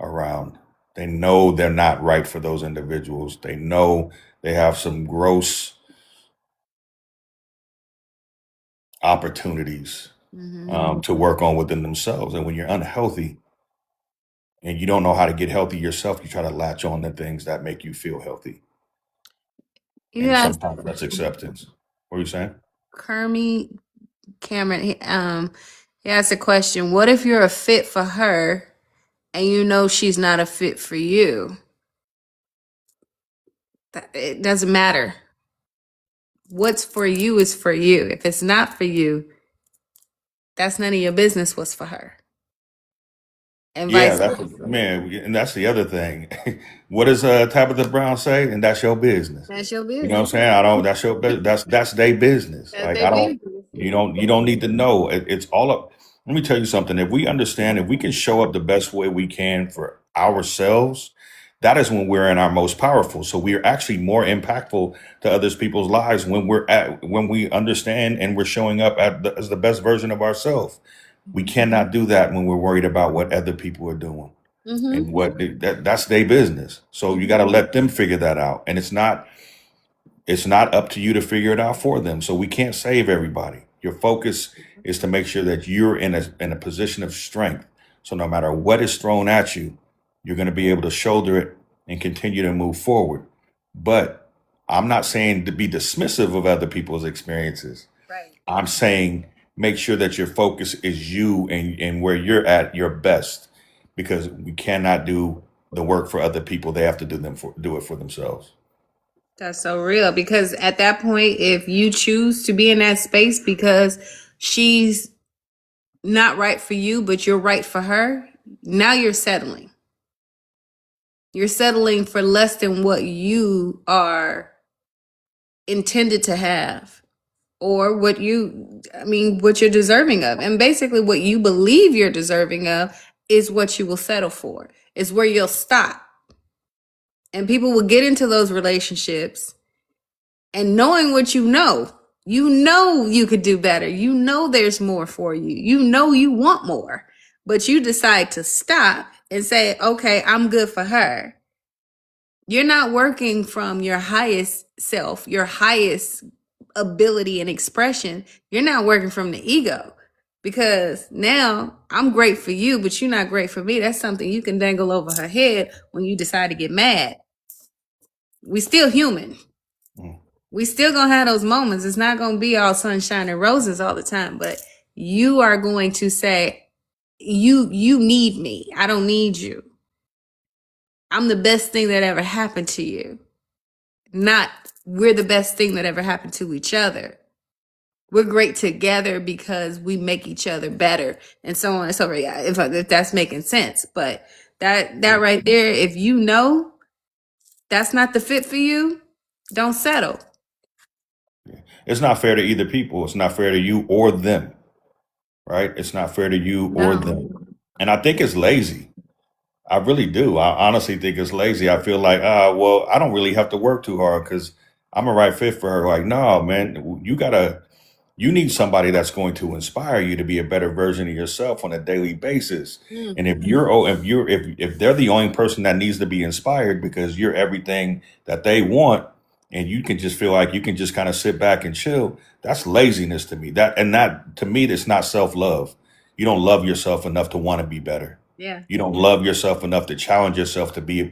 around. They know they're not right for those individuals. They know they have some gross opportunities Mm-hmm. to work on within themselves. And when you're unhealthy and you don't know how to get healthy yourself, you try to latch on to things that make you feel healthy. You And asked sometimes that's acceptance. What are you saying? Kermie Cameron, he asked a question. What if you're a fit for her and you know she's not a fit for you? It doesn't matter. What's for you is for you. If it's not for you, that's none of your business what's for her. And Yeah, vice that's versa. man, and that's the other thing. What does Tabitha Brown say? And that's your business. That's your You know what I'm business. saying? I don't. That's your business. That's their business. That's Like their I don't. business. You don't need to know. It's all up. Let me tell you something. If we understand, if we can show up the best way we can for ourselves, that is when we're in our most powerful. So we are actually more impactful to others people's lives when we understand and we're showing up as the best version of ourselves. We cannot do that when we're worried about what other people are doing Mm-hmm. and that's their business. So you got to let them figure that out. And it's not up to you to figure it out for them. So we can't save everybody. Your focus is to make sure that you're in a position of strength. So no matter what is thrown at you, you're going to be able to shoulder it and continue to move forward. But I'm not saying to be dismissive of other people's experiences. Right. I'm saying make sure that your focus is you and where you're at your best, because we cannot do the work for other people. They have to do it for themselves. That's so real because at that point, if you choose to be in that space because she's not right for you, but you're right for her, now you're settling. You're settling for less than what you are intended to have or what you're deserving of. And basically, what you believe you're deserving of is what you will settle for, is where you'll stop. And people will get into those relationships and knowing what you know you could do better. There's more for you. You want more, but you decide to stop and say, okay, I'm good for her. You're not working from your highest self, your highest ability and expression. You're not working from the ego, because now I'm great for you, but you're not great for me. That's something you can dangle over her head when you decide to get mad. We still human. Mm. We still gonna have those moments. It's not gonna be all sunshine and roses all the time, but you are going to say, you need me. I don't need you. I'm the best thing that ever happened to you. Not we're the best thing that ever happened to each other. We're great together because we make each other better, and so on and so forth. Yeah, if that's making sense. But that right there, if you know that's not the fit for you, don't settle. It's not fair to either people. It's not fair to you or them, right? It's not fair to you or No. them. And I think it's lazy. I really do. I honestly think it's lazy. I feel like, well, I don't really have to work too hard because I'm a right fit for her. Like, no, man, you need somebody that's going to inspire you to be a better version of yourself on a daily basis. Mm. And if they're the only person that needs to be inspired because you're everything that they want, and you can just feel like you can just kind of sit back and chill, that's laziness to me. That to me, that's not self-love. You don't love yourself enough to want to be better. Yeah. You don't love yourself enough to challenge yourself to be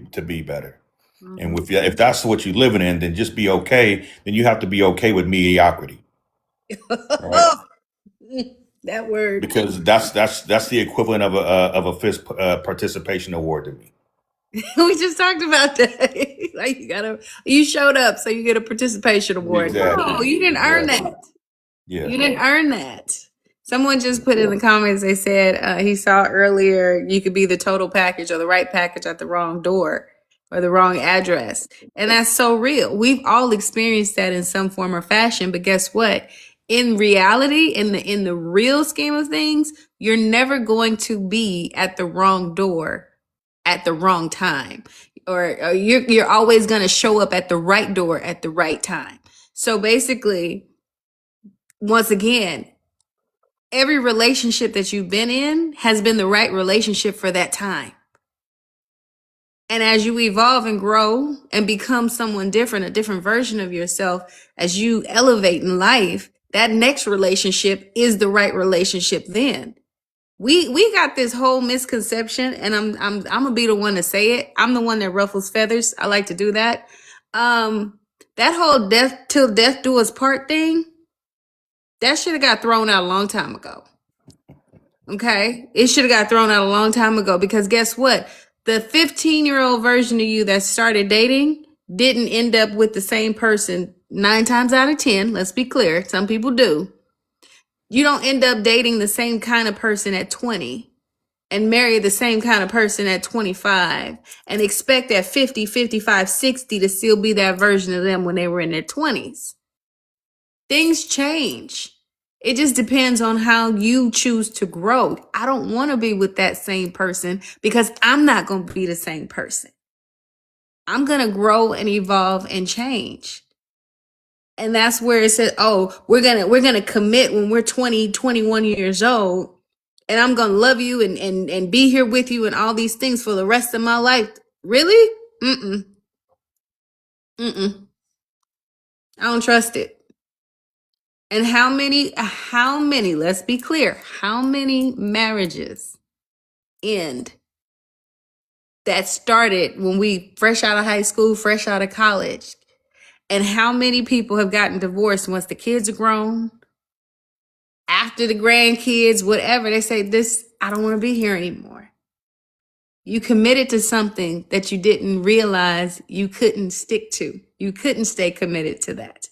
better. Mhm. And if that's what you're living in, then just be okay. Then you have to be okay with mediocrity, right? That word. Because that's the equivalent of a fifth participation award to me. We just talked about that. Like you showed up, so you get a participation award. No, Exactly. you didn't earn Exactly. that. Yeah. You didn't earn that. Someone just put in the comments, they said he saw earlier you could be the total package or the right package at the wrong door or the wrong address. And that's so real. We've all experienced that in some form or fashion, but guess what? In reality, in the real scheme of things, you're never going to be at the wrong door at the wrong time. Or you're always going to show up at the right door at the right time. So basically, once again, every relationship that you've been in has been the right relationship for that time. And as you evolve and grow and become someone different, a different version of yourself, as you elevate in life, that next relationship is the right relationship then. We got this whole misconception, and I'm gonna be the one to say it. I'm the one that ruffles feathers. I like to do that. That whole death till death do us part thing, that should have got thrown out a long time ago. Okay. It should have got thrown out a long time ago, because guess what? The 15-year-old version of you that started dating didn't end up with the same person 9 times out of 10. Let's be clear. Some people do. You don't end up dating the same kind of person at 20 and marry the same kind of person at 25 and expect at 50, 55, 60 to still be that version of them when they were in their 20s. Things change. It just depends on how you choose to grow. I don't want to be with that same person because I'm not going to be the same person. I'm going to grow and evolve and change. And that's where it says, oh, we're going to commit when we're 20, 21 years old, and I'm going to love you and be here with you and all these things for the rest of my life. Really? Mm-mm. Mm-mm. I don't trust it. And how many, let's be clear, how many marriages end that started when we fresh out of high school, fresh out of college? And how many people have gotten divorced once the kids are grown, after the grandkids, whatever? They say, I don't want to be here anymore. You committed to something that you didn't realize you couldn't stick to. You couldn't stay committed to that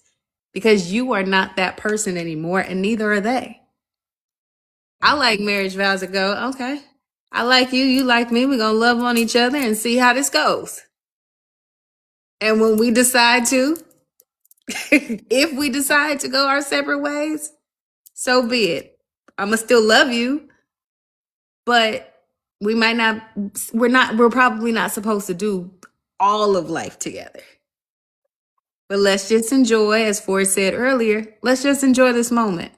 because you are not that person anymore, and neither are they. I like marriage vows that go, okay, I like you, you like me, we're gonna love on each other and see how this goes. And when we decide to, if we decide to go our separate ways, so be it. I'ma still love you, but we're probably not supposed to do all of life together. But let's just enjoy, as Ford said earlier, let's just enjoy this moment.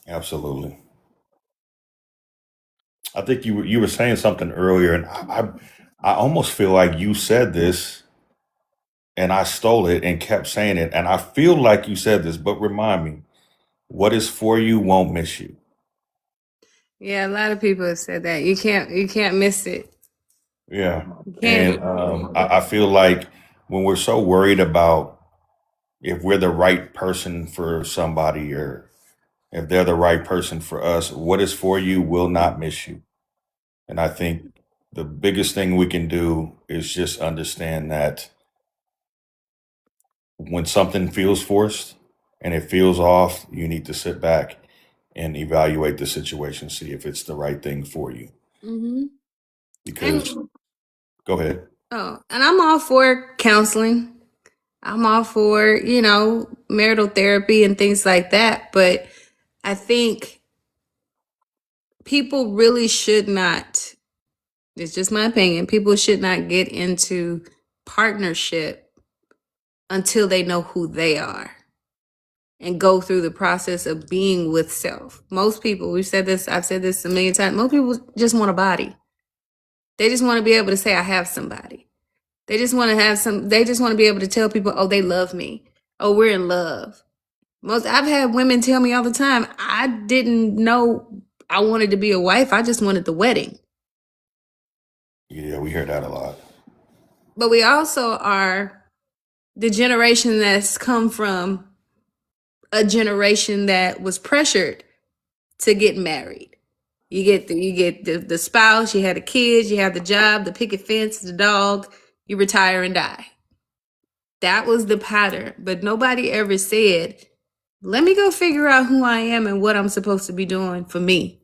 Absolutely. I think you were saying something earlier, and I almost feel like you said this, and I stole it and kept saying it, and I feel like you said this, but remind me, what is for you won't miss you. Yeah, a lot of people have said that. You can't miss it. Yeah, You and can't. I feel like when we're so worried about if we're the right person for somebody or if they're the right person for us, what is for you will not miss you. And I think the biggest thing we can do is just understand that when something feels forced and it feels off, you need to sit back and evaluate the situation, see if it's the right thing for you. Hmm. And Because, go ahead. and I'm all for counseling. I'm all for, marital therapy and things like that. But I think people really should not, it's just my opinion, people should not get into partnership until they know who they are and go through the process of being with self. Most people, I've said this a million times, most people just want a body. They just want to be able to say, I have somebody. They just want to be able to tell people, oh, they love me. Oh, we're in love. I've had women tell me all the time, I didn't know I wanted to be a wife. I just wanted the wedding. Yeah, we hear that a lot. But we also are the generation that's come from a generation that was pressured to get married. You get the spouse, you had the kids, you have the job, the picket fence, the dog, you retire and die. That was the pattern. But nobody ever said, let me go figure out who I am and what I'm supposed to be doing for me.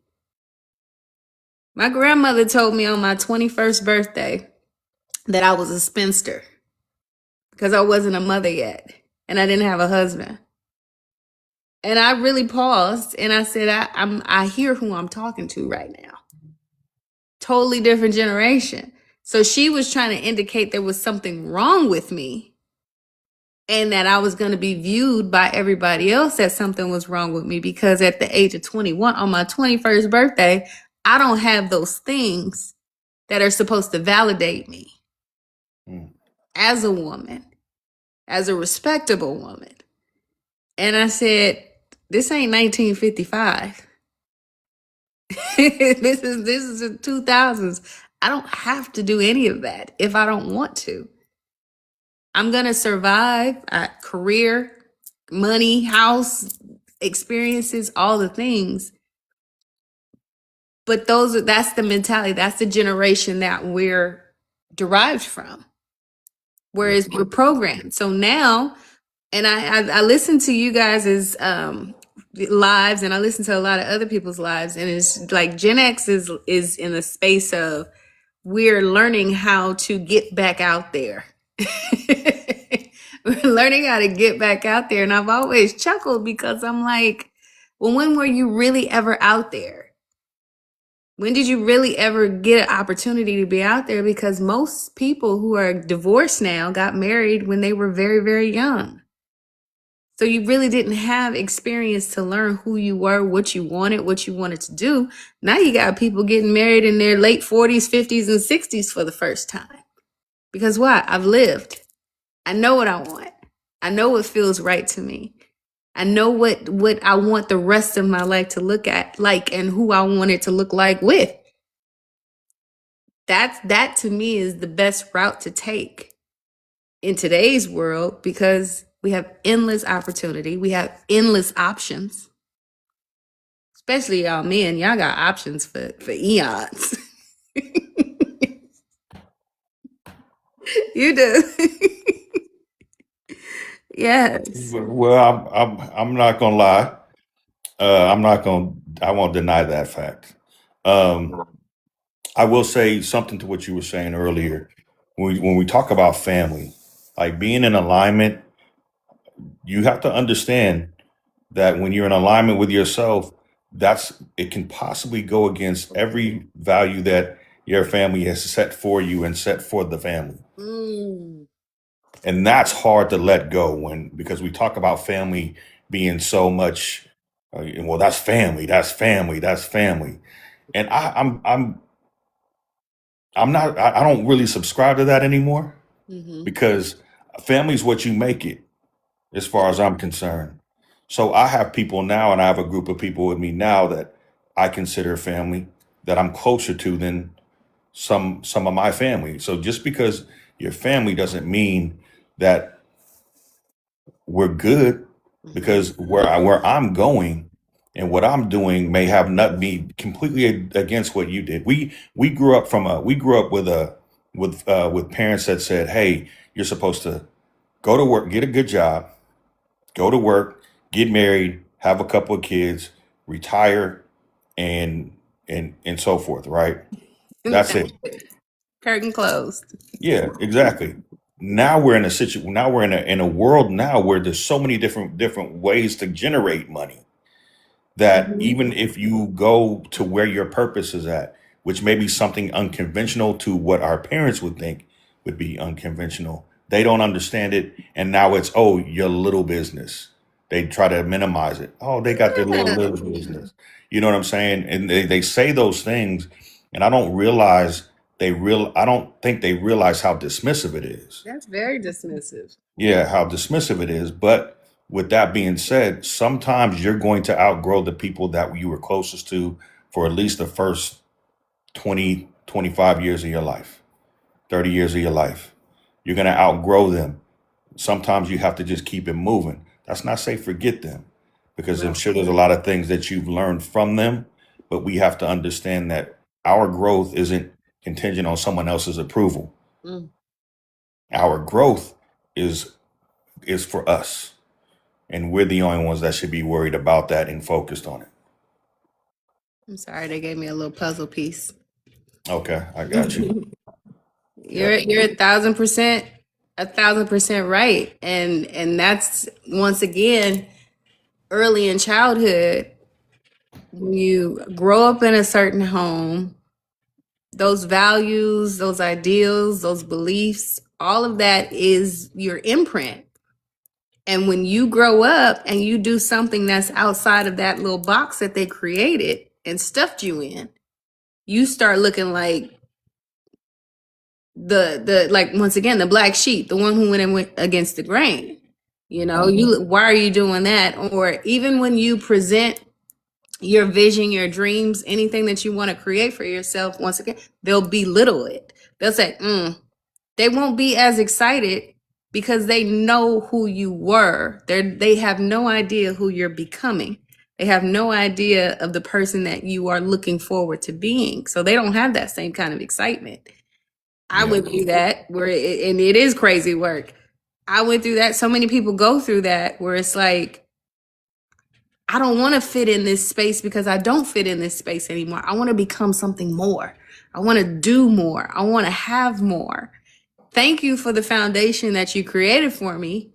My grandmother told me on my 21st birthday that I was a spinster because I wasn't a mother yet and I didn't have a husband. And I really paused and I said, I hear who I'm talking to right now. Totally different generation. So she was trying to indicate there was something wrong with me and that I was going to be viewed by everybody else that something was wrong with me because at the age of 21, on my 21st birthday, I don't have those things that are supposed to validate me Mm. as a woman, as a respectable woman. And I said, this ain't 1955. This is the 2000s. I don't have to do any of that if I don't want to. I'm going to survive career, money, house, experiences, all the things. But that's the mentality. That's the generation that we're derived from. Yeah. Whereas we're programmed. So now, and I listen to you guys' lives, and I listen to a lot of other people's lives, and it's like Gen X is in the space of we're learning how to get back out there. We're learning how to get back out there, and I've always chuckled because I'm like, well, when were you really ever out there? When did you really ever get an opportunity to be out there? Because most people who are divorced now got married when they were very, very young. So you really didn't have experience to learn who you were, what you wanted to do. Now you got people getting married in their late 40s, 50s, and 60s for the first time. Because why? I've lived. I know what I want. I know what feels right to me. I know what I want the rest of my life to look at like and who I want it to look like with. That to me is the best route to take in today's world because we have endless opportunity. We have endless options. Especially y'all men, y'all got options for eons. You do. Yes. Well, I'm not gonna lie. I won't deny that fact. Um, I will say something to what you were saying earlier. When we talk about family, like being in alignment, you have to understand that when you're in alignment with yourself, it can possibly go against every value that your family has set for you and set for the family. Mm. And that's hard to let go because we talk about family being so much, well, that's family, that's family, that's family. And I'm not, I don't really subscribe to that anymore Mm-hmm. because family's what you make it, as far as I'm concerned. So I have people now, and I have a group of people with me now that I consider family that I'm closer to than some of my family. So just because you're family doesn't mean that we're good, Mm-hmm. because where I'm going and what I'm doing may have not be completely against what you did. We grew up we grew up with parents that said, "Hey, you're supposed to go to work, get a good job, go to work, get married, have a couple of kids, retire, and and so forth." Right? That's it. Curtain closed. Yeah, exactly. Now we're in a situation. Now we're in a world now where there's so many different ways to generate money that Mm-hmm. even if you go to where your purpose is at, which may be something unconventional to what our parents would think would be unconventional, they don't understand it. And now it's, oh, your little business. They try to minimize it. Oh, they got their little business. You know what I'm saying? And they say those things, and I don't think they realize how dismissive it is. That's very dismissive. Yeah, how dismissive it is. But with that being said, sometimes you're going to outgrow the people that you were closest to for at least the first 20, 25 years of your life, 30 years of your life. You're going to outgrow them. Sometimes you have to just keep it moving. That's not say forget them, because I'm Right. sure there's a lot of things that you've learned from them, but we have to understand that our growth isn't contingent on someone else's approval. Mm. Our growth is is for us. And we're the only ones that should be worried about that and focused on it. I'm sorry, they gave me a little puzzle piece. Okay, I got you. Yep. You're 1,000%, 1,000% right. And that's once again early in childhood, when you grow up in a certain home, those values, those ideals, those beliefs, all of that is your imprint. And when you grow up and you do something that's outside of that little box that they created and stuffed you in, you start looking like the like once again the black sheep, the one who went against the grain. You know, Hmm. you why are you doing that? Or even when you present your vision, your dreams, anything that you want to create for yourself, once again, they'll belittle it. They'll say, they won't be as excited because they know who you were. They have no idea who you're becoming. They have no idea of the person that you are looking forward to being. So they don't have that same kind of excitement. I Yeah. went through that and it is crazy work. I went through that. So many people go through that where it's like, I don't want to fit in this space because I don't fit in this space anymore. I want to become something more. I want to do more. I want to have more. Thank you for the foundation that you created for me.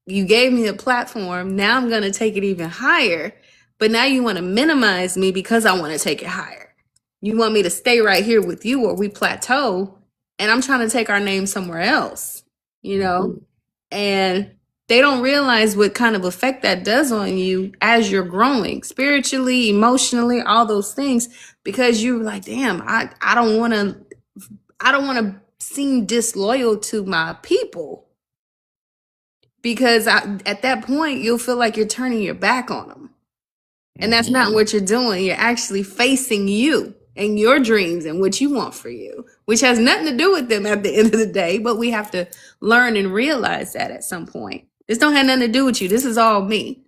You gave me a platform. Now I'm going to take it even higher. But now you want to minimize me because I want to take it higher. You want me to stay right here with you or we plateau and I'm trying to take our name somewhere else, you Hmm. know? And they don't realize what kind of effect that does on you as you're growing spiritually, emotionally, all those things, because you're like, damn, I don't want to seem disloyal to my people because at that point you'll feel like you're turning your back on them. And that's Hmm. not what you're doing. You're actually facing you and your dreams and what you want for you, which has nothing to do with them at the end of the day. But we have to learn and realize that at some point. This don't have nothing to do with you. This is all me.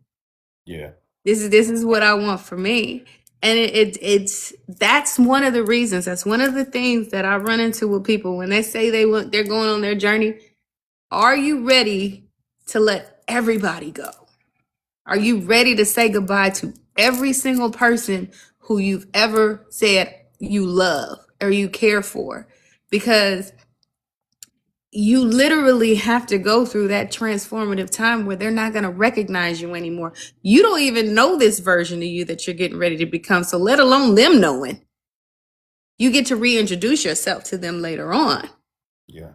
Yeah. This is what I want for me. And it's that's one of the reasons. That's one of the things that I run into with people when they say they're going on their journey. Are you ready to let everybody go? Are you ready to say goodbye to every single person who you've ever said you love or you care for? Because you literally have to go through that transformative time where they're not going to recognize you anymore. You don't even know this version of you that you're getting ready to become. So, let alone them knowing, you get to reintroduce yourself to them later on. Yeah.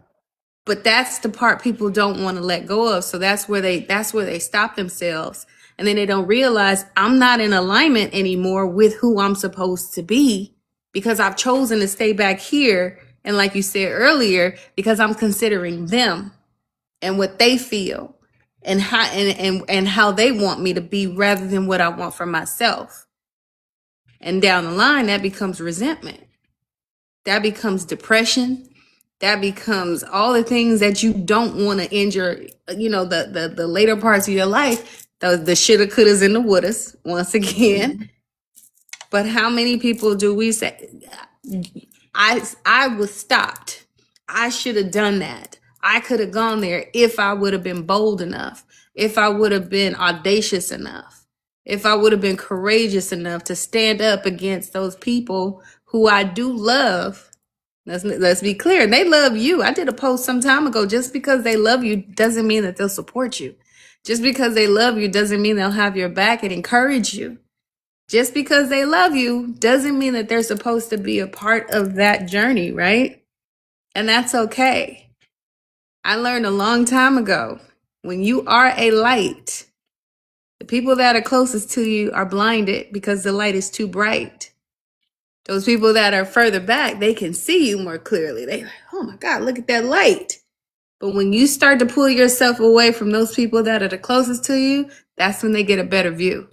But that's the part people don't want to let go of. So that's where they stop themselves. And then they don't realize I'm not in alignment anymore with who I'm supposed to be. because I've chosen to stay back here. And like you said earlier, because I'm considering them and what they feel and how they want me to be rather than what I want for myself. And down the line, that becomes resentment. That becomes depression. That becomes all the things that you don't want to end your, the later parts of your life, the shoulda, couldas, and the wouldas, once again. But how many people do we say, I was stopped. I should have done that. I could have gone there if I would have been bold enough, if I would have been audacious enough, if I would have been courageous enough to stand up against those people who I do love. Let's be clear. They love you. I did a post some time ago. Just because they love you doesn't mean that they'll support you. Just because they love you doesn't mean they'll have your back and encourage you. Just because they love you doesn't mean that they're supposed to be a part of that journey, right? And that's okay. I learned a long time ago, when you are a light, the people that are closest to you are blinded because the light is too bright. Those people that are further back, they can see you more clearly. They're like, oh my God, look at that light. But when you start to pull yourself away from those people that are the closest to you, that's when they get a better view.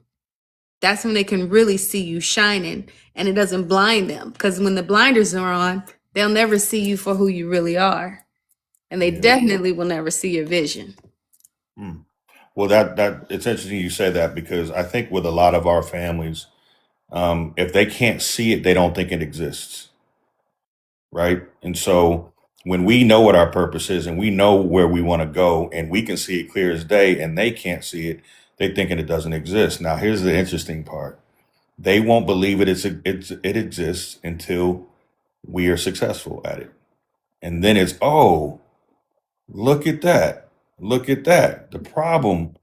That's when they can really see you shining, and it doesn't blind them. Because when the blinders are on, they'll never see you for who you really are. And they definitely will never see your vision. Well, that it's interesting you say that, because I think with a lot of our families, if they can't see it, they don't think it exists, right? And so when we know what our purpose is and we know where we want to go and we can see it clear as day and they can't see it, they thinking it doesn't exist. Now, here's the interesting part. They won't believe it exists until we are successful at it. And then it's, oh, look at that. Look at that. The problem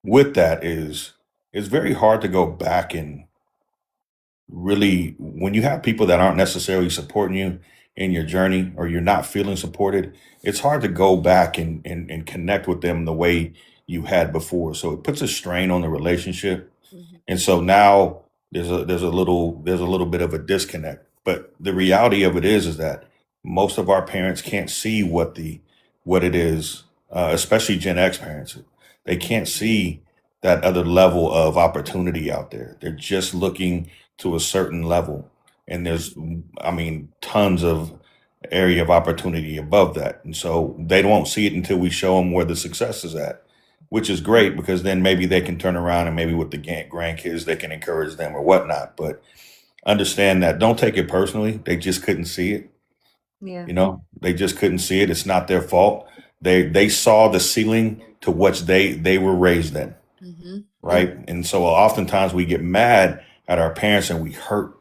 with that is it's very hard to go back and really, when you have people that aren't necessarily supporting you in your journey, or you're not feeling supported, it's hard to go back and connect with them the way you had before. So it puts a strain on the relationship. And so now there's a little bit of a disconnect. But the reality of it is that most of our parents can't see what it is, especially Gen X parents. They can't see that other level of opportunity out there. They're just looking to a certain level, and there's, I mean, tons of area of opportunity above that, and so they won't see it until we show them where the success is at, which is great, because then maybe they can turn around and maybe with the grandkids they can encourage them or whatnot. But understand that, don't take it personally. They just couldn't see it. Yeah. They just couldn't see it. It's not their fault. They saw the ceiling to which they were raised in, right? And so oftentimes we get mad at our parents and we hurt,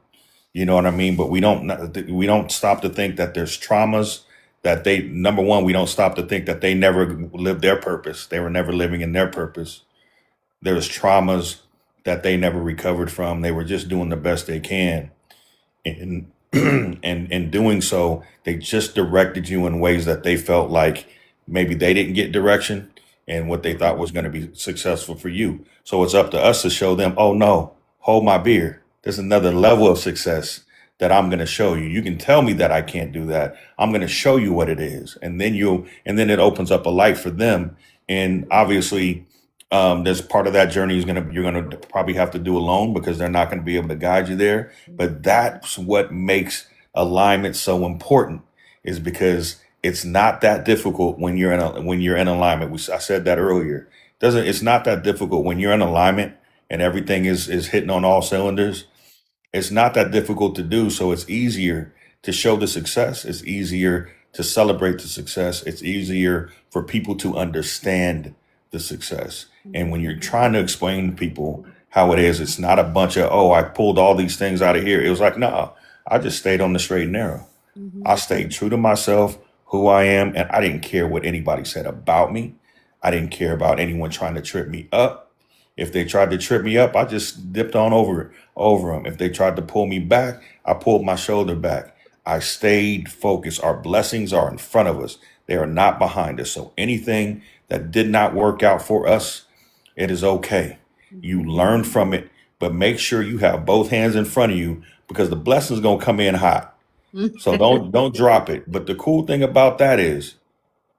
you know what I mean? But we don't stop to think that there's traumas that they, number one, we don't stop to think that they never lived their purpose. They were never living in their purpose. There's traumas that they never recovered from. They were just doing the best they can. And and in doing so, they just directed you in ways that they felt like maybe they didn't get direction and what they thought was going to be successful for you. So it's up to us to show them, oh no, hold my beer. There's another level of success that I'm going to show you. You can tell me that I can't do that. I'm going to show you what it is. And then it opens up a light for them. And obviously, there's part of that journey you're going to probably have to do alone, because they're not going to be able to guide you there. But that's what makes alignment so important, is because it's not that difficult when you're in alignment. I said that earlier. It's not that difficult when you're in alignment and everything is hitting on all cylinders. It's not that difficult to do. So it's easier to show the success. It's easier to celebrate the success. It's easier for people to understand the success. And when you're trying to explain to people how it is, it's not a bunch of, oh, I pulled all these things out of here. It was like, no, I just stayed on the straight and narrow. I stayed true to myself, who I am, and I didn't care what anybody said about me. I didn't care about anyone trying to trip me up. If they tried to trip me up, I just dipped on over them. If they tried to pull me back, I pulled my shoulder back. I stayed focused. Our blessings are in front of us. They are not behind us. So anything that did not work out for us, it is okay. You learn from it, but make sure you have both hands in front of you because the blessing's gonna come in hot. So don't drop it. But the cool thing about that is,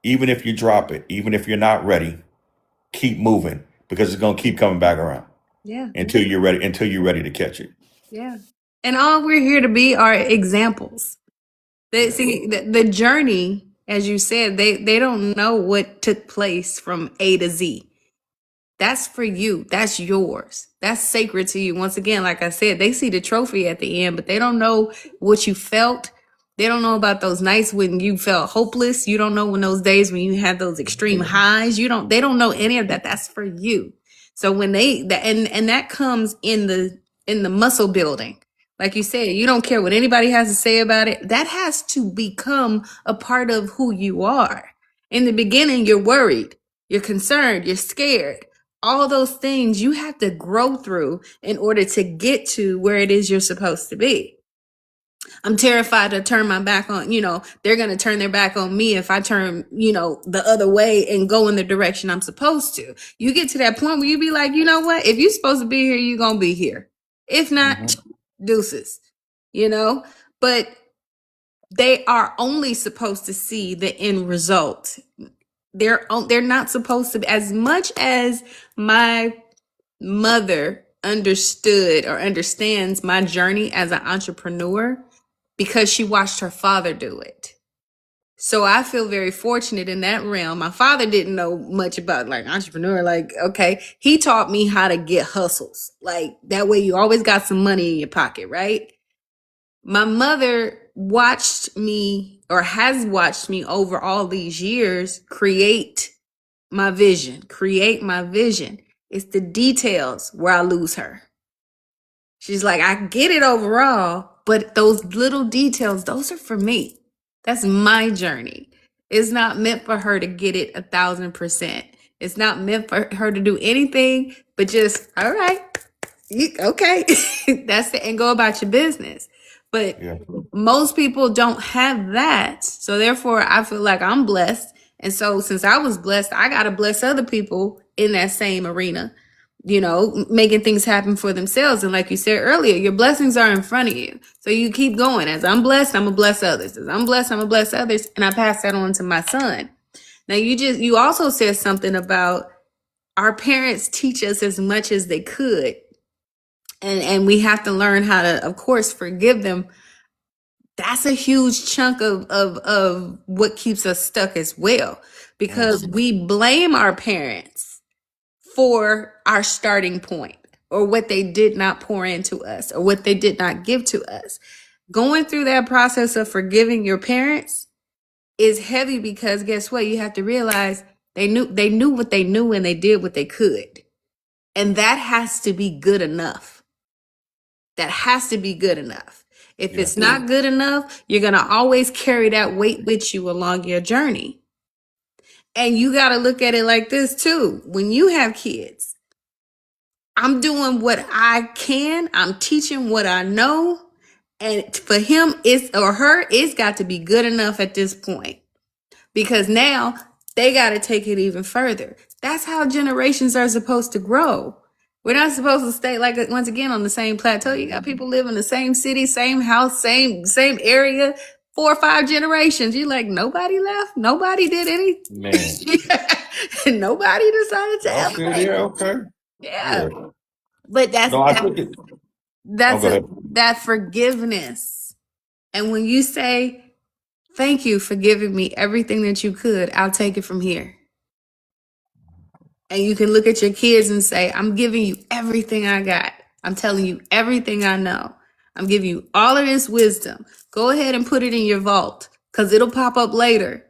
even if you drop it, even if you're not ready, keep moving because it's gonna keep coming back around Yeah. until you're ready to catch it. Yeah. And all we're here to be are examples. They Yeah. see the journey, as you said, they don't know what took place from A to Z. That's for you. That's yours. That's sacred to you. Once again, like I said, they see the trophy at the end, but they don't know what you felt. They don't know about those nights when you felt hopeless. You don't know when those days when you had those extreme highs. They don't know any of that. That's for you. So when and that comes in the muscle building. Like you said, you don't care what anybody has to say about it. That has to become a part of who you are. In the beginning, you're worried, you're concerned, you're scared. All those things you have to grow through in order to get to where it is you're supposed to be. I'm terrified to turn my back on, they're going to turn their back on me if I turn, the other way and go in the direction I'm supposed to. You get to that point where you be like, you know what? If you're supposed to be here, you're going to be here. If not, Hmm. deuces, but they are only supposed to see the end result. They're not supposed to be, as much as my mother understood or understands my journey as an entrepreneur because she watched her father do it. So I feel very fortunate in that realm. My father didn't know much about like entrepreneur. Like, okay, he taught me how to get hustles. Like that way you always got some money in your pocket, right? My mother watched me or has watched me over all these years create my vision, create my vision. It's the details where I lose her. She's like, I get it overall, but those little details, those are for me. That's my journey. It's not meant for her to get it 1,000%. It's not meant for her to do anything but just, all right, okay, that's it, and go about your business. But Yeah. most people don't have that. So therefore, I feel like I'm blessed. And so since I was blessed, I got to bless other people in that same arena, making things happen for themselves. And like you said earlier, your blessings are in front of you. So you keep going. As I'm blessed, I'm going to bless others. As I'm blessed, I'm going to bless others. And I pass that on to my son. Now, you also said something about our parents teach us as much as they could. And we have to learn how to, of course, forgive them. That's a huge chunk of what keeps us stuck as well, because Hmm. we blame our parents for our starting point or what they did not pour into us or what they did not give to us. Going through that process of forgiving your parents is heavy because guess what? You have to realize they knew what they knew and they did what they could. And that has to be good enough. That has to be good enough. If Yeah. it's not good enough, you're going to always carry that weight with you along your journey. And you got to look at it like this too. When you have kids, I'm doing what I can, I'm teaching what I know. And for him, or her, it's got to be good enough at this point, because now they got to take it even further. That's how generations are supposed to grow. We're not supposed to stay like once again on the same plateau. You got people live in the same city, same house, same area, 4 or 5 generations. You're like, nobody left, nobody did Man. anything, nobody decided to Okay. elevate. Yeah. Okay. Yeah, Yeah. but No, I think it. Oh, that's go ahead. that forgiveness. And when you say, thank you for giving me everything that you could, I'll take it from here. And you can look at your kids and say, I'm giving you everything I got. I'm telling you everything I know. I'm giving you all of this wisdom. Go ahead and put it in your vault because it'll pop up later,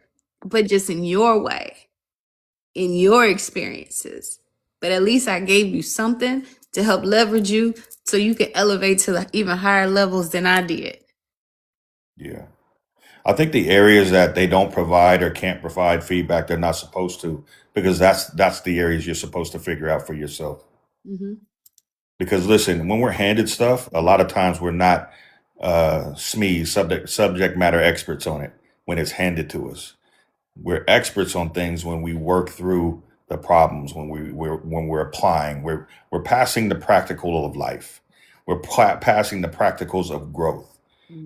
but just in your way, in your experiences. But at least I gave you something to help leverage you so you can elevate to even higher levels than I did. Yeah. I think the areas that they don't provide or can't provide feedback, they're not supposed to, because that's the areas you're supposed to figure out for yourself. Mm-hmm. Because listen, when we're handed stuff, a lot of times we're not SMEs, subject matter experts on it when it's handed to us. We're experts on things when we work through the problems, when we're applying, we're passing the practical of life. we're passing the practicals of growth,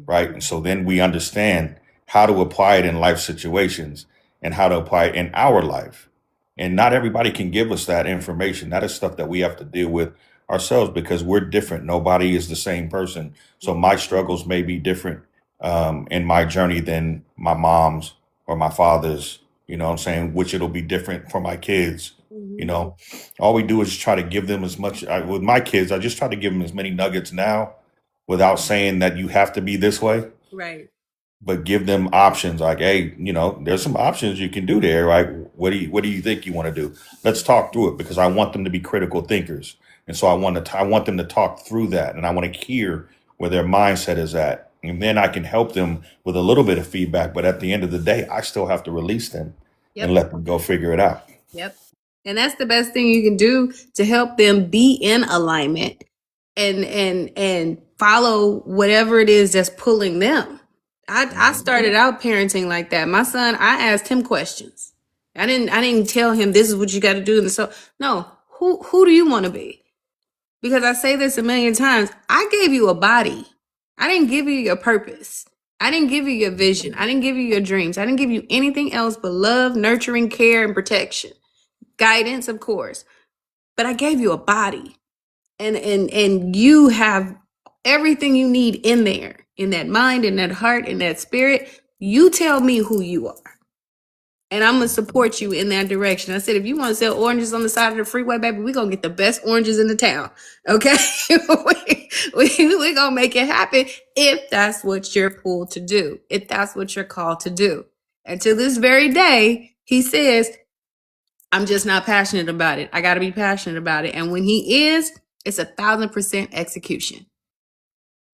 right? Mhm. And so then we understand how to apply it in life situations and how to apply it in our life. And not everybody can give us that information. That is stuff that we have to deal with ourselves because we're different. Nobody is the same person. So my struggles may be different in my journey than my mom's or my father's, you know what I'm saying? Which it'll be different for my kids. You Mhm. know, all we do is try to give them as much. With my kids, I just try to give them as many nuggets now without saying that you have to be this way, Right. but give them options like, hey, you know, there's some options you can do there. Like, what do you think you want to do? Let's talk through it because I want them to be critical thinkers. And so I want them to talk through that and I want to hear where their mindset is at. And then I can help them with a little bit of feedback. But at the end of the day, I still have to release them and Yep. let them go figure it out. Yep. And that's the best thing you can do to help them be in alignment and follow whatever it is that's pulling them. I Mhm. started out parenting like that. My son, I asked him questions. I didn't tell him this is what you got to do. And so no, who do you want to be? Because I say this a million times. I gave you a body. I didn't give you your purpose. I didn't give you your vision. I didn't give you your dreams. I didn't give you anything else but love, nurturing, care, and protection. Guidance, of course. But I gave you a body. And you have everything you need in there, in that mind, in that heart, in that spirit. You tell me who you are. And I'm gonna support you in that direction. I said, if you want to sell oranges on the side of the freeway, baby, we're gonna get the best oranges in the town. Okay? we gonna make it happen if that's what you're pulled to do, if that's what you're called to do. And to this very day, he says, I'm just not passionate about it. I gotta be passionate about it. And when he is, it's 1,000% execution.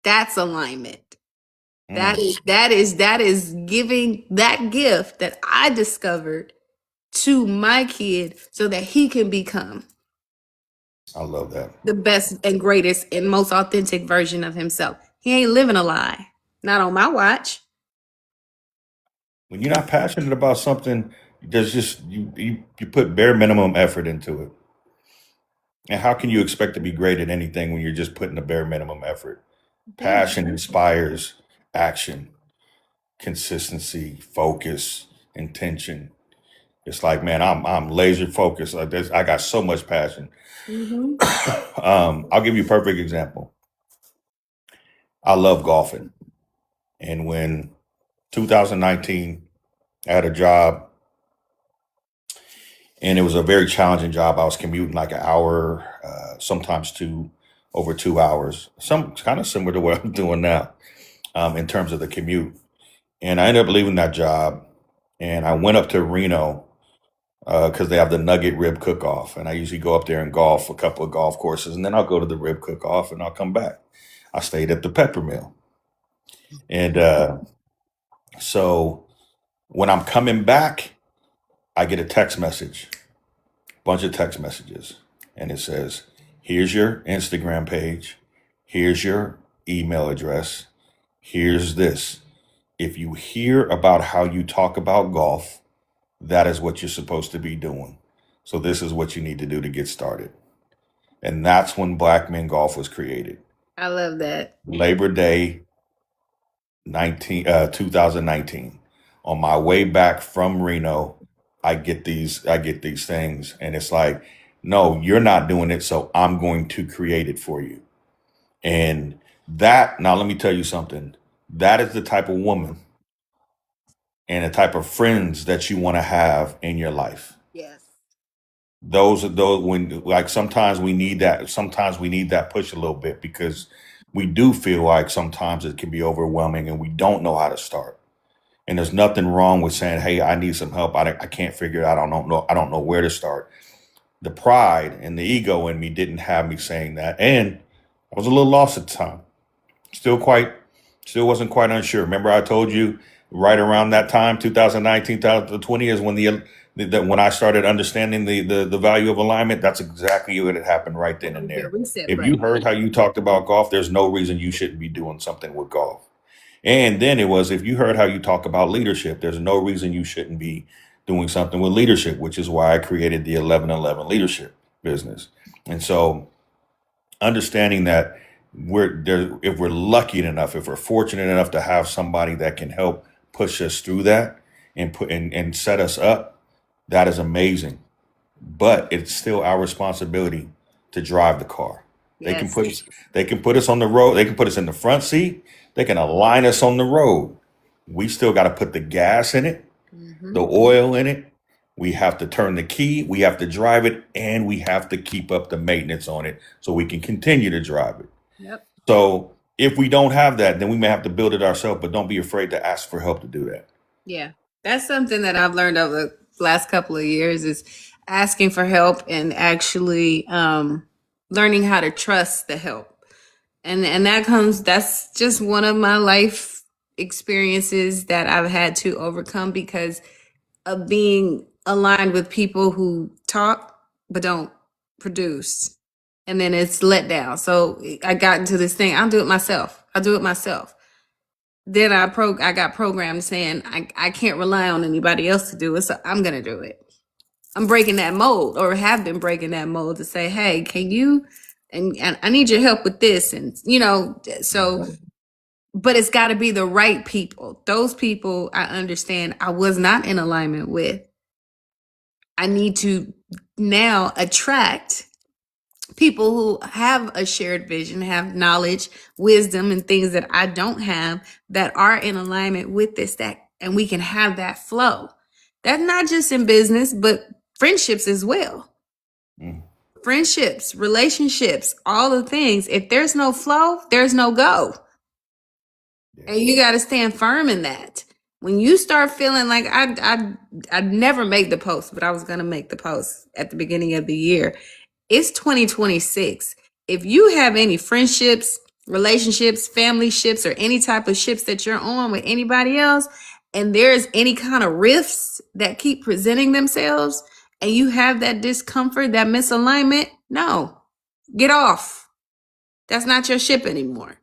That's alignment. That Mm, is giving that gift that I discovered to my kid so that he can become I love that. the best and greatest and most authentic version of himself. He ain't living a lie. Not on my watch. When you're not passionate about something, there's just you put bare minimum effort into it. And how can you expect to be great at anything when you're just putting the bare minimum effort? Thank Passion inspires action, consistency, focus, intention. It's like, man, I'm laser focused. I got so much passion. you. I'll give you a perfect example. I love golfing, and when 2019, I had a job, and it was a very challenging job. I was commuting like an hour, sometimes over 2 hours. Some kind of similar to what I'm doing now, in terms of the commute. And I ended up leaving that job, and I went up to Reno because they have the Nugget Rib Cook Off, and I usually go up there and golf a couple of golf courses, and then I'll go to the Rib Cook Off, and I'll come back. I stayed at the Pepper Mill, and so when I'm coming back, I get a text message, bunch of text messages, and it says, "Here's your Instagram page, here's your email address, here's this. If you hear about how you talk about golf, that is what you're supposed to be doing. So this is what you need to do to get started." And that's when Black Men Golf was created. I love that. Labor Day 2019. On my way back from Reno, I get these things and it's like, no, you're not doing it, so I'm going to create it for you. And that, now let me tell you something. That is the type of woman and the type of friends that you want to have in your life. Yes. Those are those when like sometimes we need that push a little bit because we do feel like sometimes it can be overwhelming and we don't know how to start. And there's nothing wrong with saying, hey, I need some help. I can't figure it out. I don't know where to start. The pride and the ego in me didn't have me saying that. And I was a little lost at the time. Still quite, still wasn't quite unsure. Remember, I told you right around that time, 2019, 2020 is when when I started understanding the value of alignment. That's exactly what had happened right then and The there. reset If you button. heard how you talked about golf, there's no reason you shouldn't be doing something with golf. And then it was, if you heard how you talk about leadership, there's no reason you shouldn't be doing something with leadership, which is why I created the 1111 leadership business. And so understanding that if we're lucky enough, if we're fortunate enough to have somebody that can help push us through that and and set us up, that is amazing. But it's still our responsibility to drive the car. They can Yes. put us, they can put us on the road. They can put us in the front seat. They can align us on the road. We still got to put the gas in it, Hmm. the oil in it. We have to turn the key. We have to drive it, and we have to keep up the maintenance on it so we can continue to drive it. Yep. So if we don't have that, then we may have to build it ourselves. But don't be afraid to ask for help to do that. Yeah. That's something that I've learned over the last couple of years is asking for help and actually learning how to trust the help. And that's just one of my life experiences that I've had to overcome because of being aligned with people who talk but don't produce. And then it's let down. So I got into this thing. I'll do it myself. I'll do it myself. Then I got programmed saying I can't rely on anybody else to do it, so I'm gonna do it. I'm breaking that mold, or have been breaking that mold, to say, hey, can you, and I need your help with this, and so. But it's got to be the right people. Those people I understand I was not in alignment with. I need to now attract people who have a shared vision, have knowledge, wisdom, and things that I don't have, that are in alignment with this, that, and we can have that flow. That's not just in business, but friendships as well. Mm. Friendships, relationships, all the things. If there's no flow, there's no go. And you got to stand firm in that. When you start feeling like I never made the post, but I was going to make the post at the beginning of the year. It's 2026. If you have any friendships, relationships, family ships, or any type of ships that you're on with anybody else, and there's any kind of rifts that keep presenting themselves, and you have that discomfort, that misalignment, no, get off. That's not your ship anymore.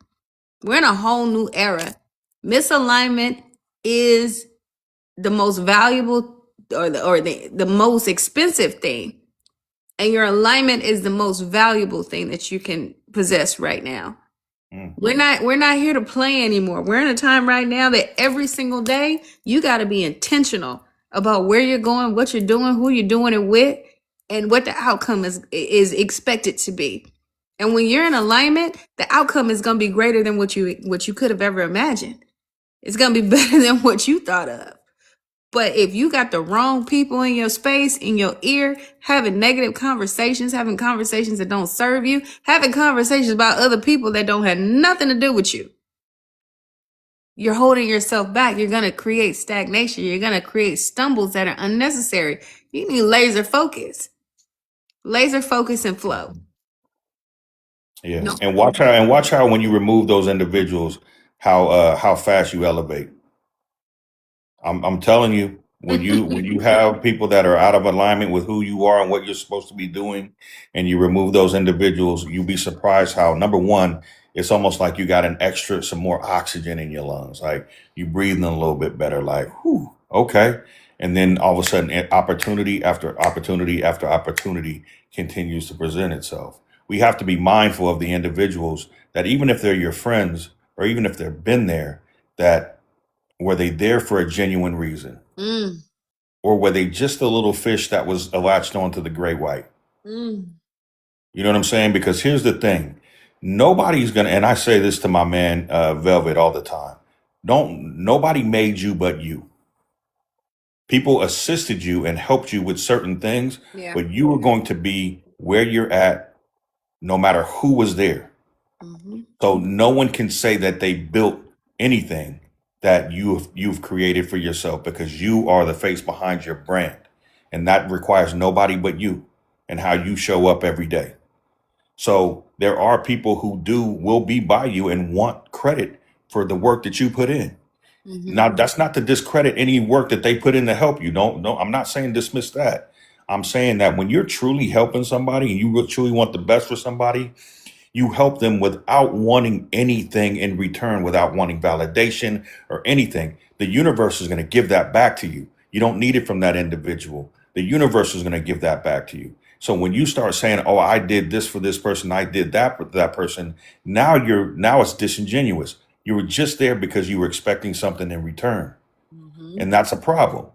We're in a whole new era. Misalignment is the most valuable, or the most expensive thing. And your alignment is the most valuable thing that you can possess right now. Mm. We're not here to play anymore. We're in a time right now that every single day you got to be intentional about where you're going, what you're doing, who you're doing it with, and what the outcome is expected to be. And when you're in alignment, the outcome is going to be greater than what you could have ever imagined. It's going to be better than what you thought of. But if you got the wrong people in your space, in your ear, having negative conversations, having conversations that don't serve you, having conversations about other people that don't have nothing to do with you, you're holding yourself back. You're going to create stagnation. You're going to create stumbles that are unnecessary. You need laser focus and flow. Yeah, No. and watch how when you remove those individuals, how fast you elevate. I'm telling you, when you have people that are out of alignment with who you are and what you're supposed to be doing, and you remove those individuals, you'll be surprised how, number one, it's almost like you got some more oxygen in your lungs, like you breathing a little bit better, like, whew, okay. And then all of a sudden, opportunity after opportunity after opportunity continues to present itself. We have to be mindful of the individuals that, even if they're your friends or even if they've been there, that were they there for a genuine reason? Mm, Or were they just a little fish that was latched onto the great white? mm, You know what I'm saying? Because here's the thing. Nobody's going to, and I say this to my man, Velvet, all the time. Nobody made you but you. People assisted you and helped you with certain things, yeah. but you were going to be where you're at no matter who was there. Mm-hmm. So no one can say that they built anything that you've created for yourself, because you are the face behind your brand, and that requires nobody but you and how you show up every day. So there are people who will be by you and want credit for the work that you put in. Mm-hmm. Now, that's not to discredit any work that they put in to help you. Don't, I'm not saying dismiss that. I'm saying that when you're truly helping somebody and you truly want the best for somebody, you help them without wanting anything in return, without wanting validation or anything. The universe is going to give that back to you. You don't need it from that individual. The universe is going to give that back to you. So when you start saying, "Oh, I did this for this person, I did that for that person," now it's disingenuous. You were just there because you were expecting something in return, Mm-hmm. and that's a problem.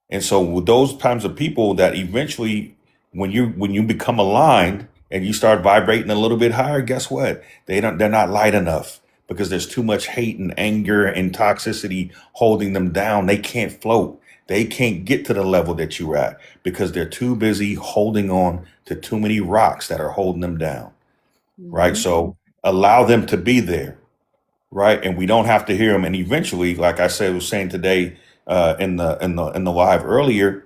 And so with those kinds of people that eventually, when you become aligned and you start vibrating a little bit higher, guess what? They're not light enough because there's too much hate and anger and toxicity holding them down. They can't float. They can't get to the level that you're at because they're too busy holding on to too many rocks that are holding them down. Right. Mm-hmm. So allow them to be there. Right. And we don't have to hear them. And eventually, like I said, was saying today in the live earlier,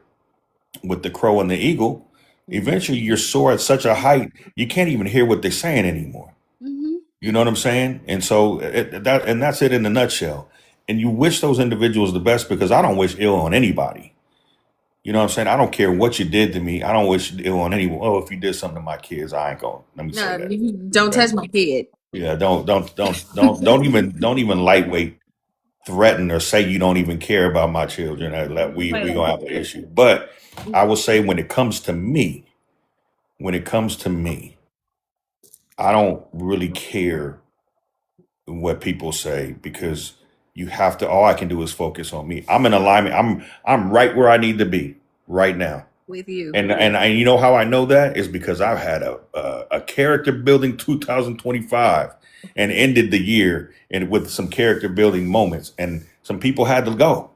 with the crow and the eagle, Mm-hmm. eventually you're soar at such a height you can't even hear what they're saying anymore. Mm-hmm. You know what I'm saying? And so that's it in a nutshell. And you wish those individuals the best because I don't wish ill on anybody. You know what I'm saying? I don't care what you did to me. I don't wish ill on anyone. Oh, if you did something to my kids, I ain't going. Let me say No, that. you don't Okay. touch my kid. Yeah. Don't even lightweight threaten or say you don't even care about my children. We gonna have an issue. But I will say when it comes to me, I don't really care what people say because you have to. All I can do is focus on me. I'm in alignment. I'm right where I need to be right now. With you. And you know how I know that is because I've had a character building 2025 and ended the year and with some character building moments, and some people had to go.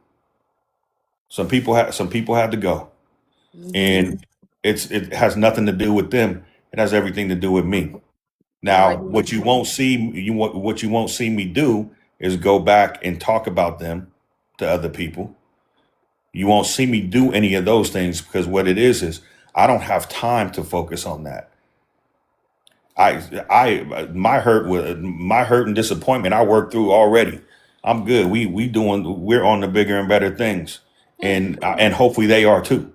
Some people had to go, Mm-hmm. and it has nothing to do with them. It has everything to do with me. Just Now, like what you won't see me do is go back and talk about them to other people. You won't see me do any of those things because what it is I don't have time to focus on that. My hurt and disappointment I worked through already. I'm good. We're on the bigger and better things, and hopefully they are too.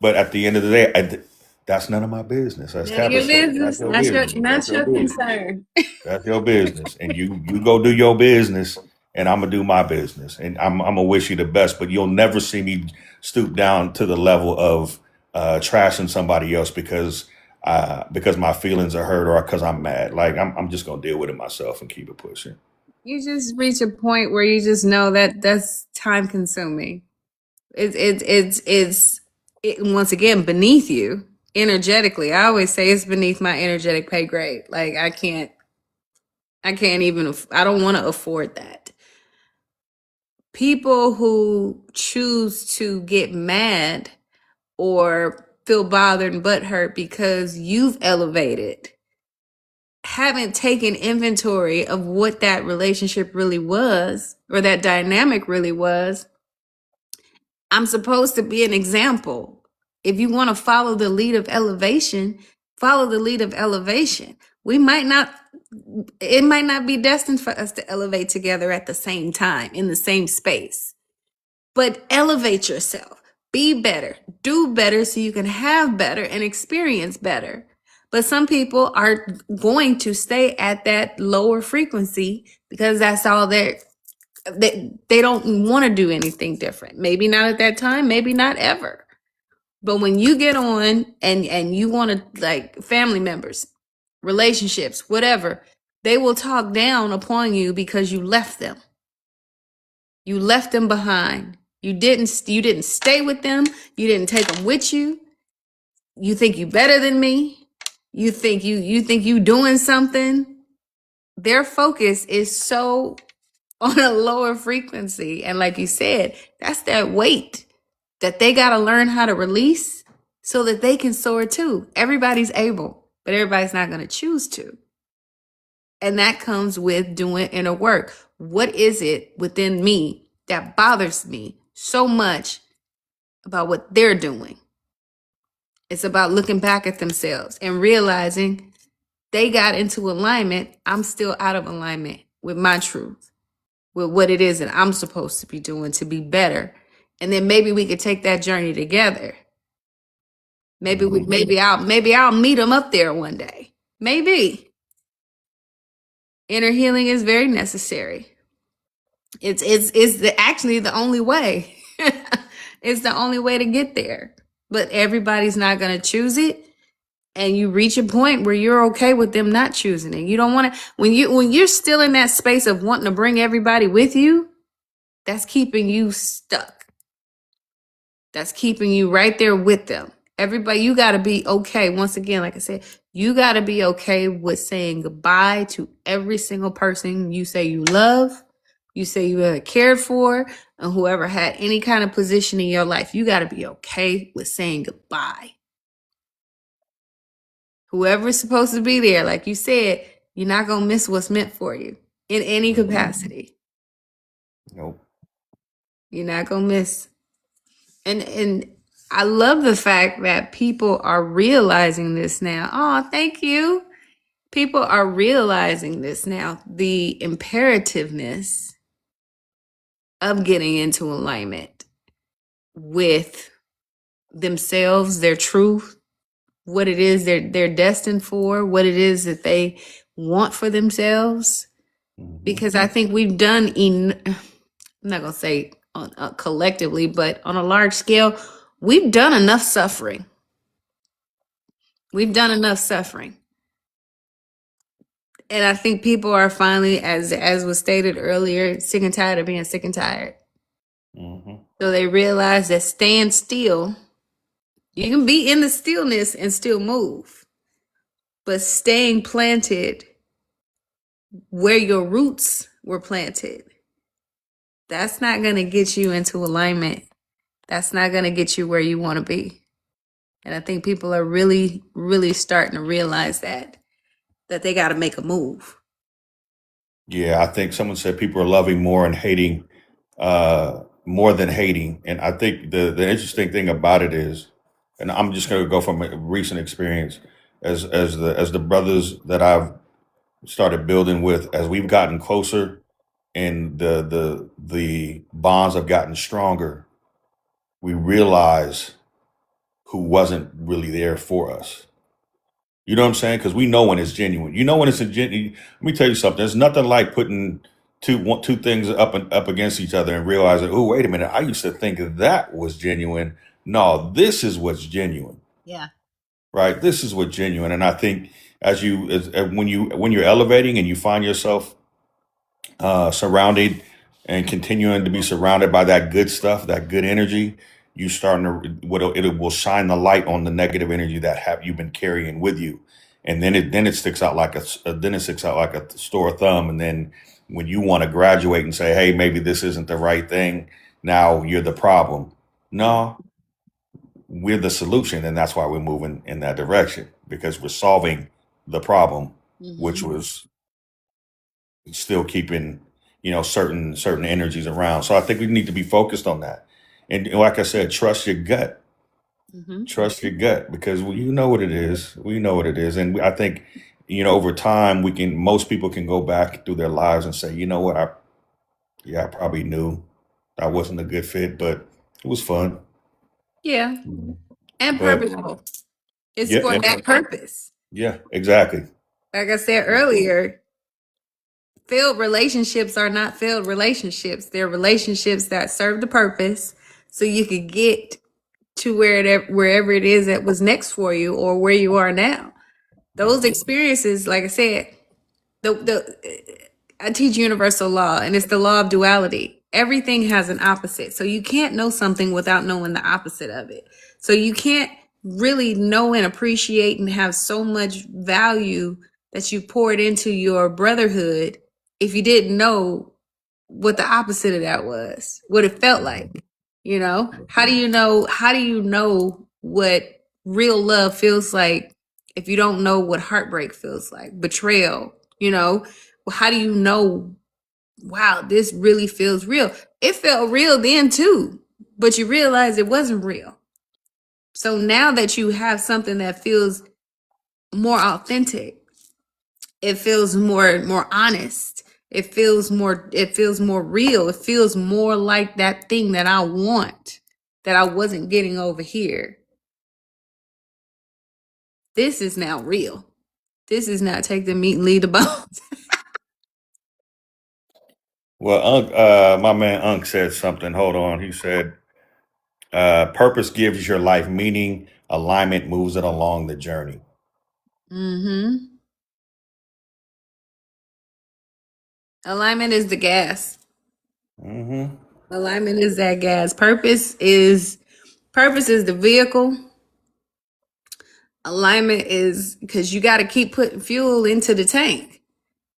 But at the end of the day, that's none of my business. That's none of your Tabitha's. That's business. your Not your business. not That's your your business. concern. That's your business, and you go do your business, and I'm gonna do my business, and I'm gonna wish you the best. But you'll never see me stoop down to the level of trashing somebody else because my feelings are hurt or because I'm mad. Like I'm just gonna deal with it myself and keep it pushing. You just reach a point where you just know that that's time consuming. It's once again beneath you energetically. I always say it's beneath my energetic pay grade. Like I can't even I don't want to afford that. People who choose to get mad or feel bothered and butthurt because you've elevated haven't taken inventory of what that relationship really was or that dynamic really was. I'm supposed to be an example. If you want to follow the lead of elevation, follow the lead of elevation. We might not, it might not be destined for us to elevate together at the same time in the same space, but elevate yourself, be better, do better so you can have better and experience better. But some people are going to stay at that lower frequency because that's all they don't want to do anything different. Maybe not at that time, maybe not ever. But when you get on and you want to, like, family members, relationships, whatever, they will talk down upon you because you left them. You left them behind. You didn't stay with them. You didn't take them with you. You think you better than me. You think you doing something. Their focus is so on a lower frequency. And like you said, that's that weight that they got to learn how to release so that they can soar too. Everybody's able, but everybody's not going to choose to. And that comes with doing inner work. What is it within me that bothers me so much about what they're doing? It's about looking back at themselves and realizing they got into alignment. I'm still out of alignment with my truth, with what it is that I'm supposed to be doing to be better. And then maybe we could take that journey together. Maybe I'll meet them up there one day. Maybe. Inner healing is very necessary. Actually the only way. It's the only way to get there. But everybody's not going to choose it. and you reach a point where you're okay with them not choosing it. You don't want to, when you're still in that space of wanting to bring everybody with you, that's keeping you stuck. That's keeping you right there with them. Everybody, you got to be okay. Once again, like I said, you got to be okay with saying goodbye to every single person you say you love, you say you ever cared for, and whoever had any kind of position in your life. You got to be okay with saying goodbye. Whoever's supposed to be there, like you said, you're not going to miss what's meant for you in any capacity. Nope. You're not going to miss. And I love the fact that people are realizing this now. Oh, thank you. People are realizing this now, the imperativeness of getting into alignment with themselves, their truth, what it is they're destined for, what it is that they want for themselves. Because I think we've done I'm not going to say on, collectively, but on a large scale, we've done enough suffering. We've done enough suffering. And I think people are finally, as was stated earlier, sick and tired of being sick and tired. Mm-hmm. So they realize that staying still, you can be in the stillness and still move. But staying planted where your roots were planted, that's not going to get you into alignment. That's not going to get you where you want to be. And I think people are really, really starting to realize that they got to make a move. Yeah, I think someone said people are loving more and hating more than hating. And I think the interesting thing about it is, and I'm just going to go from a recent experience as the brothers that I've started building with, as we've gotten closer and the bonds have gotten stronger, we realize who wasn't really there for us. You know what I'm saying? Because we know when it's genuine. You know when it's a genuine. Let me tell you something. There's nothing like putting two things up against each other and realizing, oh, wait a minute. I used to think that was genuine. No, this is what's genuine, Yeah. right? This is what's genuine. And I think when you're elevating and you find yourself surrounded and continuing to be surrounded by that good stuff, that good energy, you starting to it will shine the light on the negative energy that have you've been carrying with you, and then it sticks out like a sore thumb. And then when you want to graduate and say, hey, maybe this isn't the right thing, now you're the problem. No, we're the solution, and that's why we're moving in that direction, because we're solving the problem, which was still keeping certain energies around. So I think we need to be focused on that, and like I said, trust your gut. Mm-hmm. Trust your gut, because you know what it is. We know what it is, and I think over time most people can go back through their lives and say, you know what, I probably knew I wasn't a good fit, but it was fun. Yeah. And But purposeful. It's yeah, for that purpose. yeah, exactly. Like I said earlier, failed relationships are not failed relationships. They're relationships that serve the purpose so you could get to wherever it is that was next for you or where you are now. Those experiences, like I said, the I teach universal law, and it's the law of duality. Everything has an opposite. So you can't know something without knowing the opposite of it. So you can't really know and appreciate and have so much value that you poured into your brotherhood if you didn't know what the opposite of that was, what it felt like. How do you know what real love feels like if you don't know what heartbreak feels like, betrayal, how do you know, wow, this really feels real? It felt real then too, but you realize it wasn't real. So now that you have something that feels more authentic, it feels more honest. It feels more real. It feels more like that thing that I want that I wasn't getting over here. This is now real. This is not take the meat and leave the bones. Well, my man Unc said something. Hold on. He said, purpose gives your life meaning. Alignment moves it along the journey. Mm-hmm. Alignment is the gas. Mm-hmm. Alignment is that gas. Purpose is the vehicle. Alignment is because you got to keep putting fuel into the tank.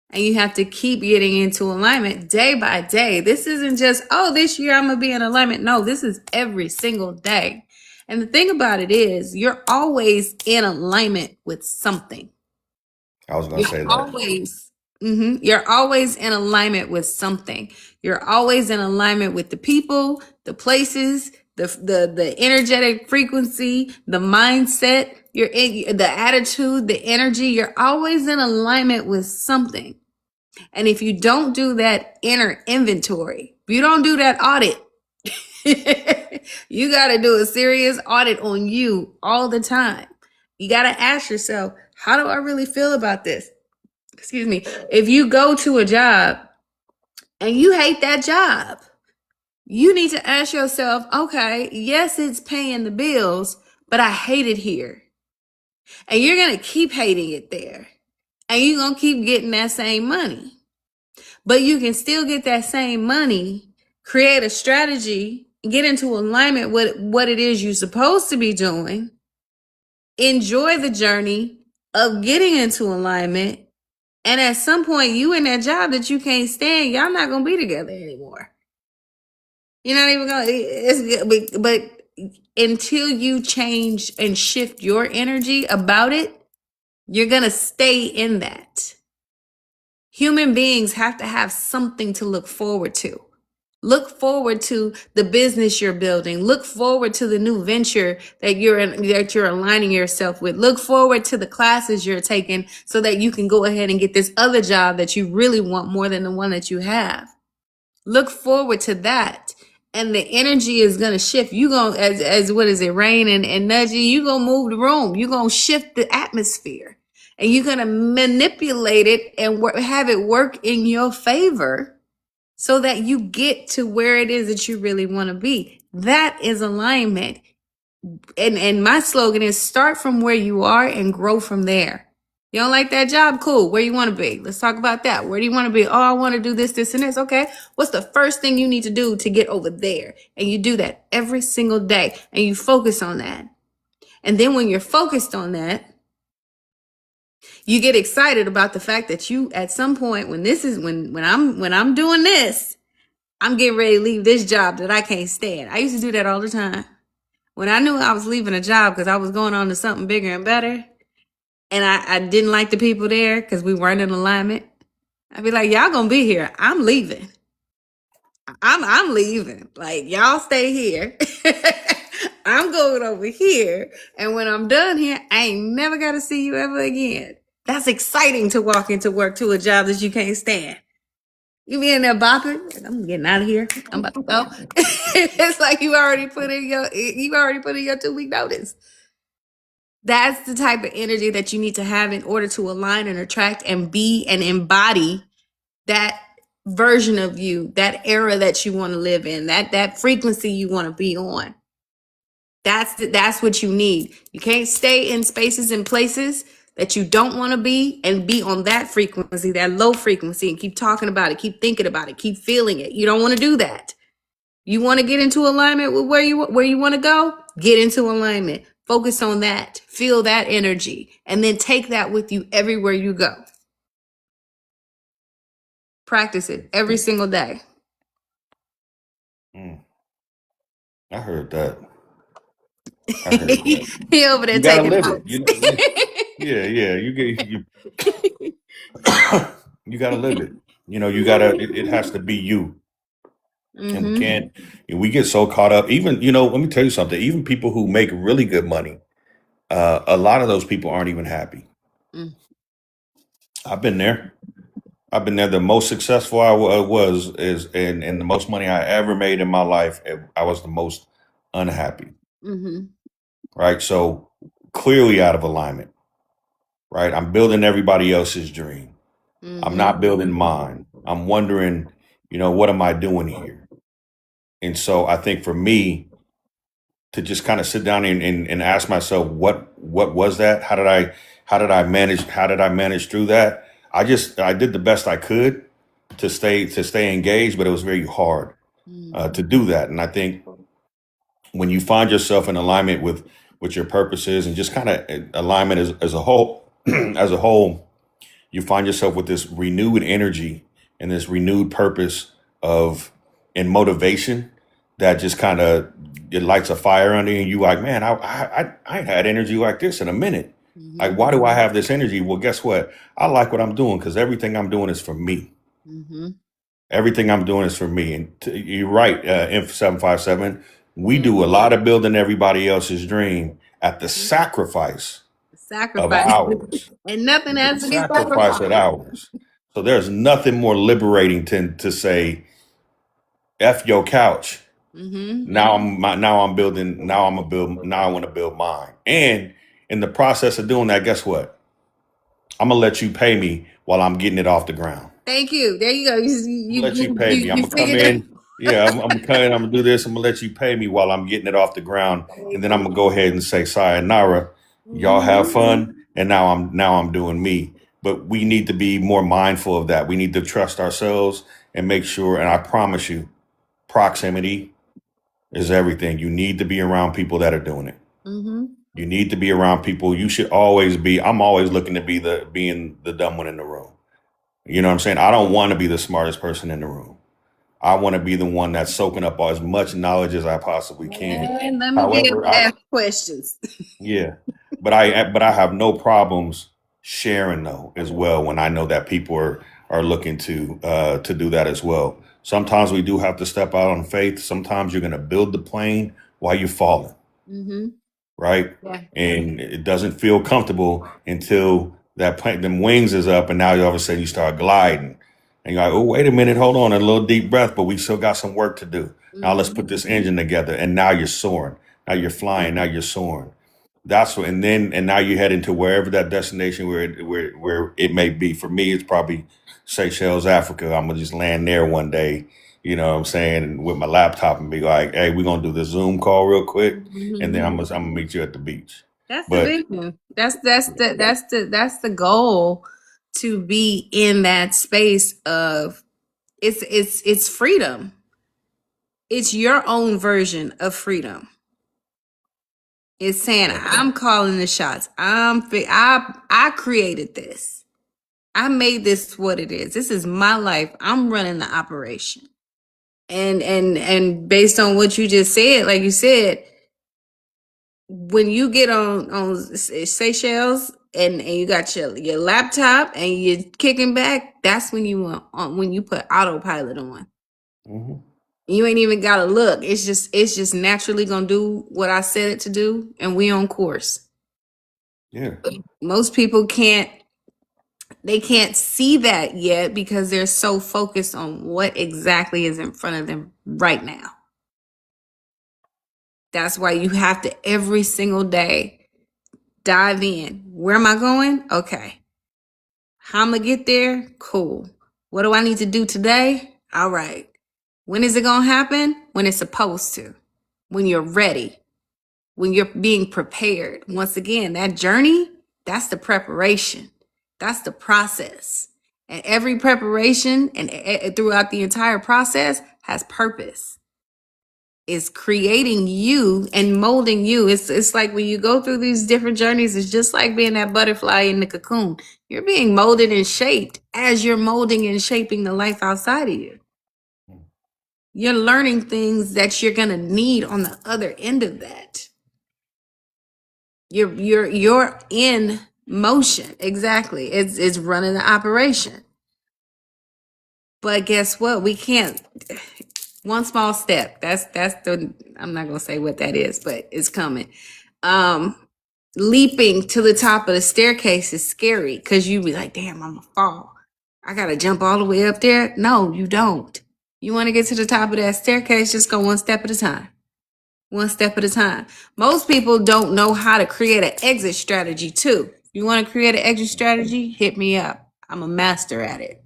And you have to keep getting into alignment day by day. This isn't just, oh, this year I'm going to be in alignment. No, this is every single day. And the thing about it is, you're always in alignment with something. I was gonna You're say that. always, you're always in alignment with something. You're always in alignment with the people, the places, the energetic frequency, the mindset, the attitude, the energy. You're always in alignment with something. And if you don't do that inner inventory, if you don't do that audit, you got to do a serious audit on you all the time. You got to ask yourself, how do I really feel about this? Excuse me. If you go to a job and you hate that job, you need to ask yourself, okay, yes, it's paying the bills, but I hate it here. And you're going to keep hating it there. And you're going to keep getting that same money. But you can still get that same money, create a strategy, get into alignment with what it is you're supposed to be doing, enjoy the journey of getting into alignment. And at some point, you in that job that you can't stand, y'all not going to be together anymore. You're not even going to, but until you change and shift your energy about it, you're going to stay in that. Human beings have to have something to look forward to. Look forward to the business you're building. Look forward to the new venture that you're aligning yourself with. Look forward to the classes you're taking so that you can go ahead and get this other job that you really want more than the one that you have. Look forward to that. And the energy is going to shift. You going to, as what is it, rain and nudging, you going to move the room. You going to shift the atmosphere. And you're going to manipulate it and have it work in your favor so that you get to where it is that you really want to be. That is alignment. And my slogan is start from where you are and grow from there. You don't like that job? Cool. Where you want to be? Let's talk about that. Where do you want to be? Oh, I want to do this, this, and this. Okay. What's the first thing you need to do to get over there? And you do that every single day and you focus on that. And then when you're focused on that, you get excited about the fact that you, at some point, when I'm doing this, I'm getting ready to leave this job that I can't stand. I used to do that all the time. When I knew I was leaving a job because I was going on to something bigger and better, and I didn't like the people there because we weren't in alignment, I'd be like, y'all gonna be here. I'm leaving. I'm leaving. Like, y'all stay here. I'm going over here. And when I'm done here, I ain't never gotta see you ever again. That's exciting to walk into work to a job that you can't stand. You be in there bopping. Like, I'm getting out of here. I'm about to go. It's like you already put in your 2-week notice. That's the type of energy that you need to have in order to align and attract and be and embody that version of you, that era that you want to live in, that frequency you want to be on. That's what you need. You can't stay in spaces and places that you don't want to be and be on that frequency, that low frequency, and keep talking about it, keep thinking about it, keep feeling it. You don't want to do that. You want to get into alignment with where you want to go? Get into alignment. Focus on that. Feel that energy. And then take that with you everywhere you go. Practice it every single day. Mm. I heard that. I heard that. He over there You gotta taking live it. notes. Yeah. You gotta live it. You gotta. It has to be you, and we can't. We get so caught up. Even let me tell you something. Even people who make really good money, a lot of those people aren't even happy. Mm. I've been there. I've been there. The most successful I was is, and the most money I ever made in my life, I was the most unhappy. Mm-hmm. Right. So clearly out of alignment. Right. I'm building everybody else's dream. I'm not building mine. I'm wondering, what am I doing here? And so I think for me to just kind of sit down and ask myself, what was that? How did I manage through that? I did the best I could to stay engaged, but it was very hard to do that. And I think when you find yourself in alignment with your purposes and just kind of alignment as a whole, as a whole, you find yourself with this renewed energy and this renewed purpose of and motivation that just kind of it lights a fire under you. And you like, man, I ain't had energy like this in a minute. Mm-hmm. Like, why do I have this energy? Well, guess what? I like what I'm doing because everything I'm doing is for me. Mm-hmm. Everything I'm doing is for me. And you're right, Inf 757. We Yeah. do a lot of building everybody else's dream at the sacrifice of Sacrifice. ours. And nothing The has to be sacrifice of sacrificed. ours. So there's nothing more liberating to say, F your couch. Mm-hmm. Now I'm building. Now I want to build mine. And in the process of doing that, guess what? I'm gonna let you pay me while I'm getting it off the ground. Thank you. There you go. I'm gonna let you pay me. I'm You gonna come figured it. in. Yeah, I'm gonna come in. I'm gonna do this. I'm gonna let you pay me while I'm getting it off the ground, and then I'm gonna go ahead and say, "Sayonara, y'all have Mm-hmm. fun." And now I'm doing me. But we need to be more mindful of that. We need to trust ourselves and make sure. And I promise you, proximity is everything. You need to be around people that are doing it. Mm-hmm. You need to be around people. You should always be. I'm always looking to be being the dumb one in the room. You know what I'm saying? I don't want to be the smartest person in the room. I want to be the one that's soaking up as much knowledge as I possibly can. And let me be able However, to ask questions. yeah, but I have no problems sharing though as well when I know that people are looking to do that as well. Sometimes we do have to step out on faith. Sometimes you're going to build the plane while you're falling, Mm-hmm. right? Yeah. And it doesn't feel comfortable until that plane, them wings is up, and now all of a sudden you start gliding, and you're like, oh, wait a minute, hold on, a little deep breath, but we still got some work to do. Now let's Mm-hmm. put this engine together, and now you're soaring. Now you're flying. Now you're soaring. That's what, and now you head into wherever that destination where it may be. For me, it's probably Seychelles, Africa. I'm gonna just land there one day. You know what I'm saying? With my laptop and be like, hey, we're gonna do this Zoom call real quick, and then I'm gonna meet you at the beach. That's the But vision. That's the goal, to be in that space of it's freedom. It's your own version of freedom. It's saying I'm calling the shots. I created this. I made this what it is. This is my life. I'm running the operation. And based on what you just said, like you said, when you get on Seychelles and you got your laptop and you're kicking back, that's when you want when you put autopilot on. mhm, You ain't even gotta look. It's just naturally gonna do what I said it to do, and we on course. yeah, Most people can't see that yet because they're so focused on what exactly is in front of them right now. That's why you have to every single day dive in. Where am I going? Okay. How I'm gonna get there? Cool. What do I need to do today? All right. When is it gonna happen? When it's supposed to. When you're ready. When you're being prepared. Once again, that journey, that's the preparation. That's the process. And every preparation and throughout the entire process has purpose. Is creating you and molding you. It's like when you go through these different journeys, it's just like being that butterfly in the cocoon. You're being molded and shaped as you're molding and shaping the life outside of you. You're learning things that you're gonna need on the other end of that. You're in motion. Exactly. It's running the operation. But guess what? We can't. One small step. That's the. I'm not gonna say what that is, but it's coming. Um, Leaping to the top of the staircase is scary because you be like, "Damn, I'm gonna fall. I gotta jump all the way up there." No, you don't. You want to get to the top of that staircase? Just go one step at a time. One step at a time. Most people don't know how to create an exit strategy too. You want to create an exit strategy? Hit me up. I'm a master at it.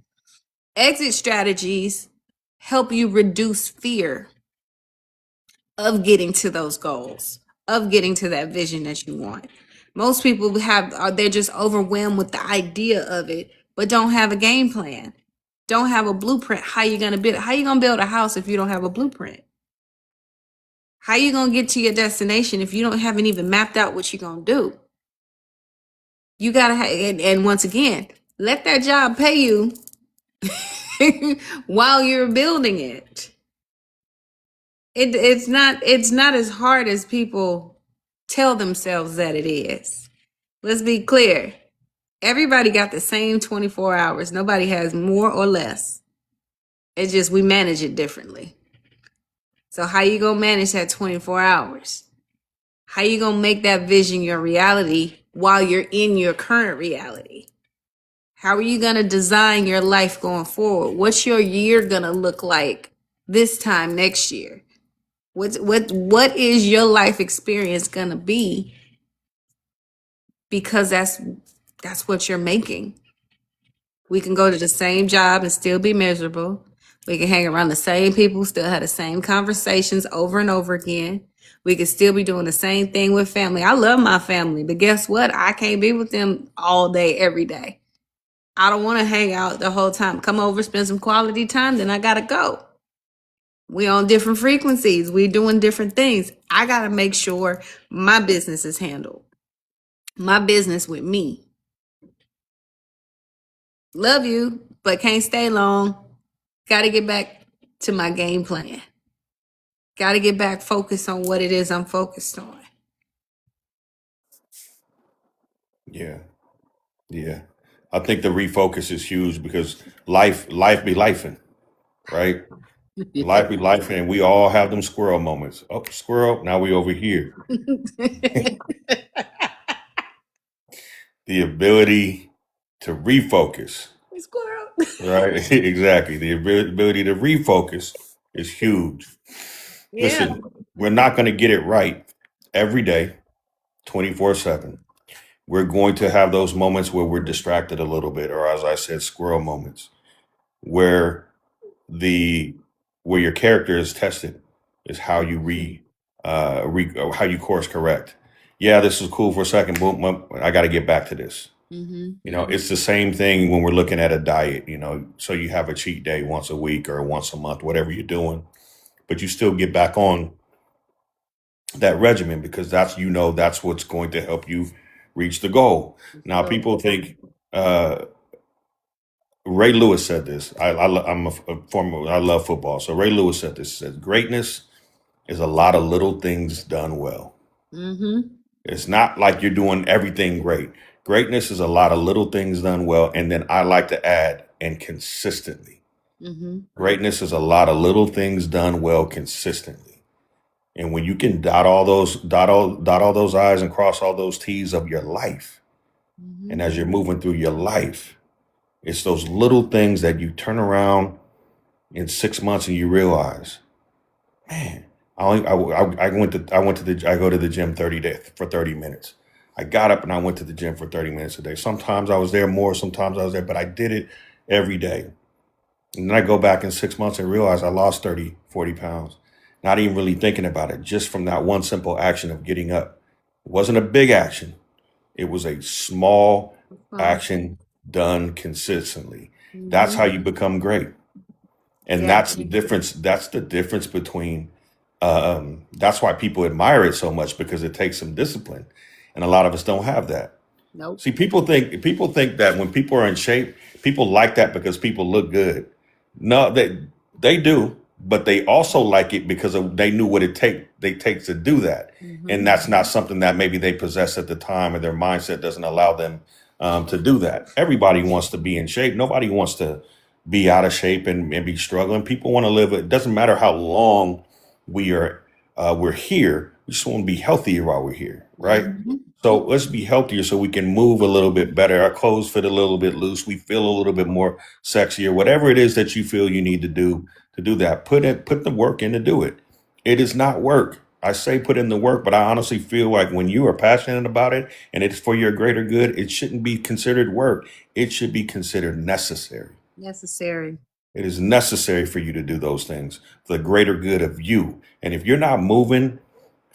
Exit strategies help you reduce fear of getting to those goals, of getting to that vision that you want. Most people they're just overwhelmed with the idea of it, but don't have a game plan. Don't have a blueprint. How you gonna build? How you gonna build a house if you don't have a blueprint? How you gonna get to your destination if you don't haven't even mapped out what you're gonna do? You gotta have, and once again, let that job pay you while you're building it. It's not as hard as people tell themselves that it is. Let's be clear. Everybody got the same 24 hours. Nobody has more or less. It's just we manage it differently. So how you gonna manage that 24 hours? How you gonna make that vision your reality while you're in your current reality? How are you gonna design your life going forward? What's your year gonna look like this time next year? What is your life experience gonna be? Because that's what you're making. We can go to the same job and still be miserable. We can hang around the same people, still have the same conversations over and over again. We can still be doing the same thing with family. I love my family, but guess what? I can't be with them all day, every day. I don't want to hang out the whole time. Come over, spend some quality time, then I gotta go. We on different frequencies. We doing different things. I gotta make sure my business is handled. My business with me. Love you, but can't stay long. Got to get back to my game plan. Got to get back focused on what it is I'm focused on. Yeah. Yeah. I think the refocus is huge because life be lifing, right? Yeah. Life be lifing, and we all have them squirrel moments. Oh, squirrel, now we over here. The ability to refocus, Squirrel. right? Exactly. The ability to refocus is huge. Yeah. Listen, we're not going to get it right every day, 24/7. We're going to have those moments where we're distracted a little bit, or as I said, squirrel moments, where the where your character is tested is how you how you course correct. Yeah, this is cool for a second. Boom, boom, I got to get back to this. Mm-hmm. It's the same thing when we're looking at a diet. So you have a cheat day once a week or once a month, whatever you're doing, but you still get back on that regimen because that's what's going to help you reach the goal. Now, people think Ray Lewis said this. I'm a former. I love football, so Ray Lewis said this. He said, "Greatness is a lot of little things done well. Mm-hmm. It's not like you're doing everything great. Greatness is a lot of little things done well, and then I like to add, and consistently. Mm-hmm. Greatness is a lot of little things done well consistently. And when you can dot all those I's and cross all those T's of your life, Mm-hmm. and as you're moving through your life, it's those little things that you turn around in 6 months and you realize, man, I go to the gym 30 minutes. I got up and I went to the gym for 30 minutes a day. Sometimes I was there more, sometimes I was there, but I did it every day. And then I go back in 6 months and realize I lost 30, 40 pounds. Not even really thinking about it, just from that one simple action of getting up. It wasn't a big action. It was a small Wow. action done consistently. That's how Mm-hmm. you become great. And Yeah. that's the difference. That's the difference between, that's why people admire it so much because it takes some discipline. And a lot of us don't have that. Nope. See, people think that when people are in shape, people like that because people look good. No, they do, but they also like it because they knew what they takes to do that, Mm-hmm. and that's not something that maybe they possess at the time, or their mindset doesn't allow them to do that. Everybody wants to be in shape. Nobody wants to be out of shape and be struggling. People want to live. It doesn't matter how long we're here. We just want to be healthier while we're here, right? Mm-hmm. So let's be healthier so we can move a little bit better. Our clothes fit a little bit loose. We feel a little bit more sexier. Whatever it is that you feel you need to do that, put the work in to do it. It is not work. I say put in the work, but I honestly feel like when you are passionate about it and it's for your greater good, it shouldn't be considered work. It should be considered necessary. Necessary. It is necessary for you to do those things for the greater good of you. And if you're not moving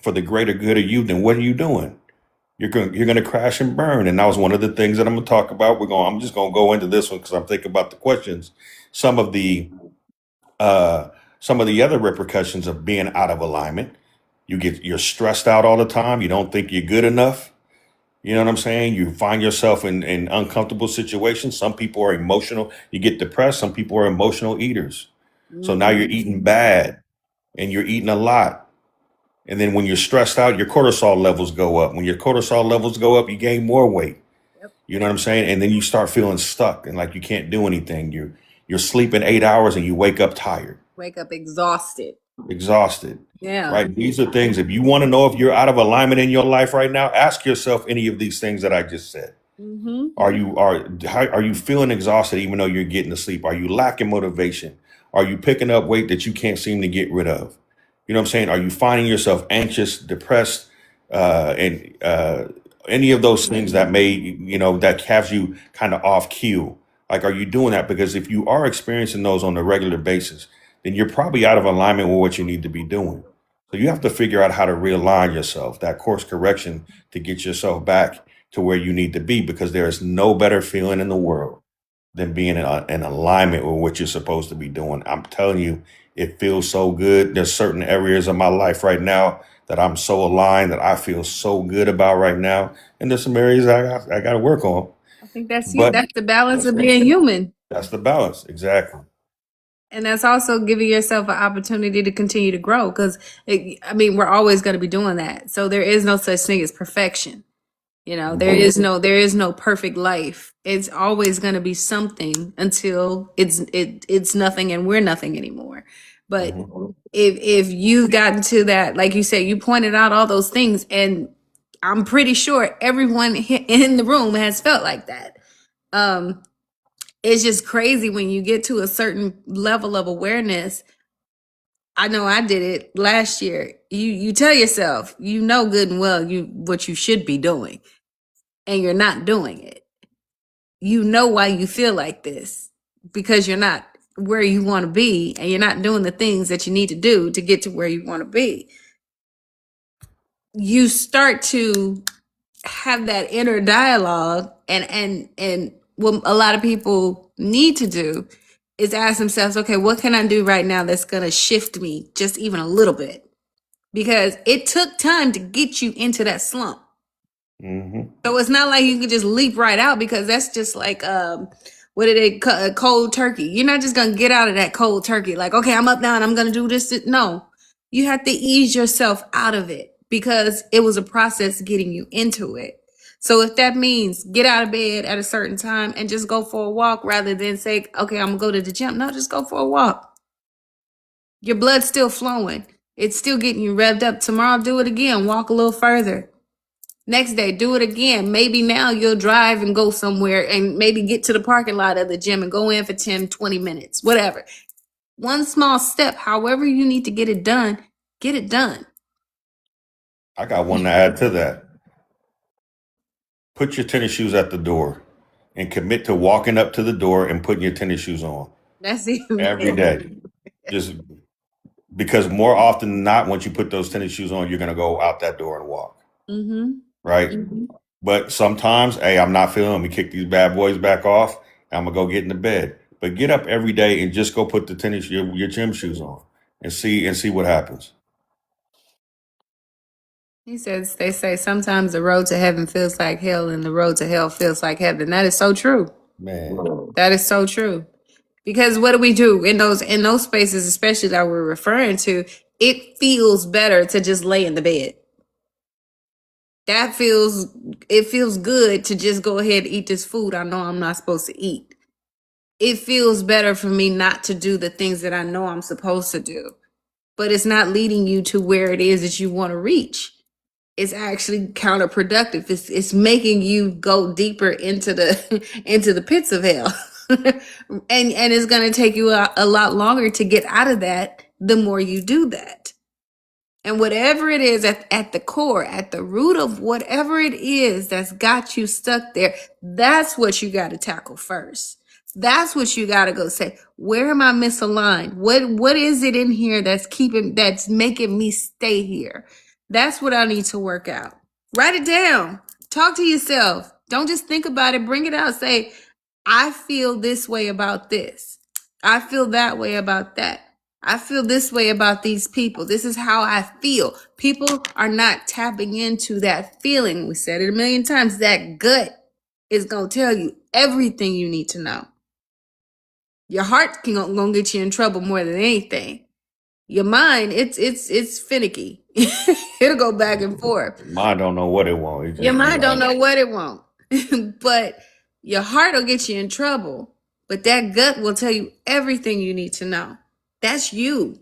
for the greater good of you, then what are you doing? you're going to crash and burn. And that was one of the things that I'm going to talk about. I'm just going to go into this one because I'm thinking about the questions. Some of the uh, some of the other repercussions of being out of alignment. You're stressed out all the time. You don't think you're good enough. You know what I'm saying? You find yourself in uncomfortable situations. Some people are emotional. You get depressed. Some people are emotional eaters. So now you're eating bad and you're eating a lot. And then when you're stressed out, your cortisol levels go up. When your cortisol levels go up, you gain more weight. Yep. You know what I'm saying? And then you start feeling stuck and like you can't do anything. You're sleeping 8 hours and you wake up tired, Wake up exhausted. exhausted. Yeah. Right? These are things. If you want to know if you're out of alignment in your life right now, ask yourself any of these things that I just said. Mm-hmm. Are you feeling exhausted even though you're getting to sleep? Are you lacking motivation? Are you picking up weight that you can't seem to get rid of? You know what I'm saying? Are you finding yourself anxious, depressed, and any of those things that that have you kind of off cue? Like, are you doing that? Because if you are experiencing those on a regular basis, then you're probably out of alignment with what you need to be doing. So you have to figure out how to realign yourself, that course correction to get yourself back to where you need to be, because there is no better feeling in the world than being in alignment with what you're supposed to be doing. I'm telling you, it feels so good. There's certain areas of my life right now that I'm so aligned that I feel so good about right now. And there's some areas I got to work on, I think that's you. but That's the balance of being human. that's the balance. Exactly. And that's also giving yourself an opportunity to continue to grow. Because, I mean, we're always going to be doing that. So there is no such thing as perfection. You know, there is no perfect life. It's always going to be something until it's nothing and we're nothing anymore. But Mhm. if you've gotten to that, like you said, you pointed out all those things, and I'm pretty sure everyone in the room has felt like that. Um, it's just crazy when you get to a certain level of awareness. I know I did it last year. You tell yourself, you know good and well what you should be doing, and you're not doing it. You know why you feel like this, because you're not where you want to be, and you're not doing the things that you need to do to get to where you want to be. You start to have that inner dialogue, and what a lot of people need to do is ask themselves, okay, what can I do right now that's going to shift me just even a little bit? Because it took time to get you into that slump. Mhm. So it's not like you could just leap right out, because that's just like what did they cold turkey. You're not just gonna get out of that cold turkey like, okay, I'm up now and I'm gonna do this. No, you have to ease yourself out of it, because it was a process getting you into it. So if that means get out of bed at a certain time and just go for a walk, rather than say, okay, I'm gonna go to the gym. No, just go for a walk. Your blood's still flowing. It's still getting you revved up. Tomorrow, do it again. Walk a little further. Next day, do it again. Maybe now you'll drive and go somewhere, and maybe get to the parking lot of the gym and go in for 10, 20 minutes, whatever. One small step, however you need to get it done, get it done. I got one to add to that. Put your tennis shoes at the door and commit to walking up to the door and putting your tennis shoes on That's even every day. Just because more often than not, once you put those tennis shoes on, you're going to go out that door and walk. Mm-hmm. Right. But sometimes, hey, I'm not feeling them. We kick these bad boys back off. I'm going to go get in the bed. But get up every day and just go put the your gym shoes on and see what happens. He says, they say sometimes the road to heaven feels like hell and the road to hell feels like heaven. That is so true. Man, That is so true. Because what do we do in those spaces, especially that we're referring to? It feels better to just lay in the bed. It feels good to just go ahead and eat this food I know I'm not supposed to eat. It feels better for me not to do the things that I know I'm supposed to do. But it's not leading you to where it is that you want to reach. It's actually counterproductive. It's making you go deeper into the into the pits of hell. And it's going to take you a lot longer to get out of that the more you do that. And whatever it is at the core, at the root of whatever it is that's got you stuck there, that's what you got to tackle first. That's what you got to go say, where am I misaligned? What is it in here that's making me stay here? That's what I need to work out. Write it down. Talk to yourself. Don't just think about it. Bring it out. Say, I feel this way about this. I feel that way about that. I feel this way about these people. This is how I feel. People are not tapping into that feeling. We said it a million times. That gut is going to tell you everything you need to know. Your heart can gonna get you in trouble more than anything. Your mind, it's finicky. It'll go back and forth. Mind don't know what it want. It Your just be mind don't like, know what it wants. But your heart will get you in trouble. But that gut will tell you everything you need to know. That's you.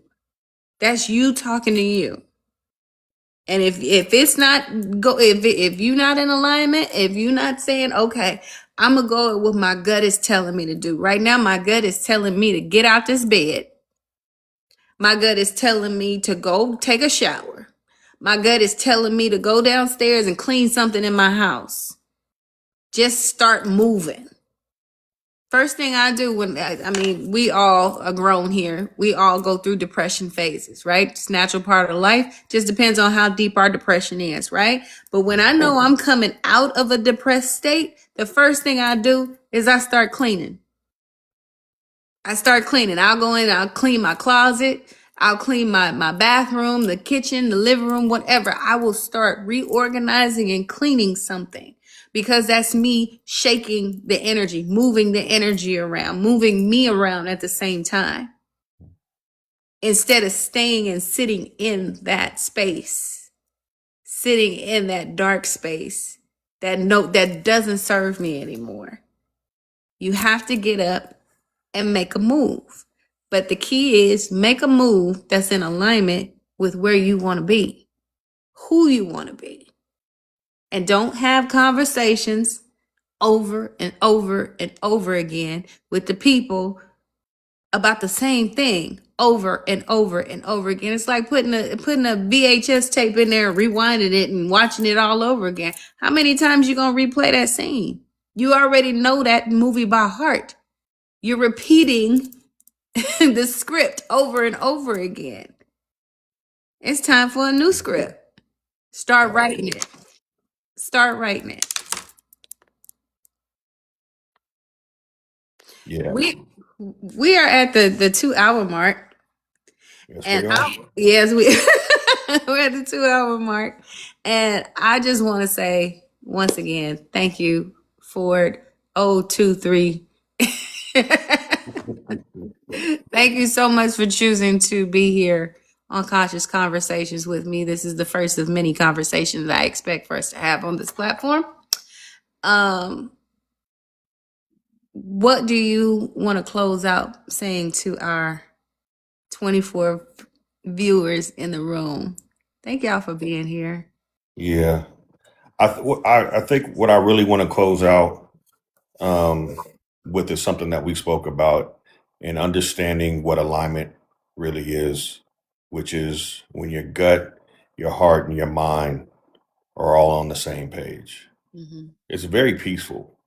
That's you talking to you. And if it's not go if you're not in alignment, if you're not saying, okay, I'm gonna go with what my gut is telling me to do. Right now, my gut is telling me to get out this bed. My gut is telling me to go take a shower. My gut is telling me to go downstairs and clean something in my house. Just start moving. First thing I do we all are grown here. We all go through depression phases, right? It's a natural part of life. Just depends on how deep our depression is, right? But when I know I'm coming out of a depressed state, the first thing I do is I start cleaning. I'll go in, I'll clean my closet. I'll clean my bathroom, the kitchen, the living room, whatever. I will start reorganizing and cleaning something because that's me shaking the energy, moving the energy around, moving me around at the same time. Instead of staying and sitting in that space, sitting in that dark space, that doesn't serve me anymore. You have to get up and make a move. But the key is make a move that's in alignment with where you want to be, who you want to be. And don't have conversations over and over and over again with the people about the same thing over and over and over again. It's like putting a VHS tape in there and rewinding it and watching it all over again. How many times you going to replay that scene? You already know that movie by heart. You're repeating the script over and over again. It's time for a new script. Start writing it. Start writing it. yeah. We are at the 2 hour mark. Yes, And we are. yes, we're at the 2 hour mark. And I just want to say once again, thank you, Ford 023. Thank you so much for choosing to be here on Conscious Conversations with me. This is the first of many conversations that I expect for us to have on this platform. What do you want to close out saying to our 24 viewers in the room? Thank y'all for being here. Yeah. I think what I really want to close out um, with is something that we spoke about in understanding what alignment really is, which is when your gut, your heart, and your mind are all on the same page. Mm-hmm. It's very peaceful,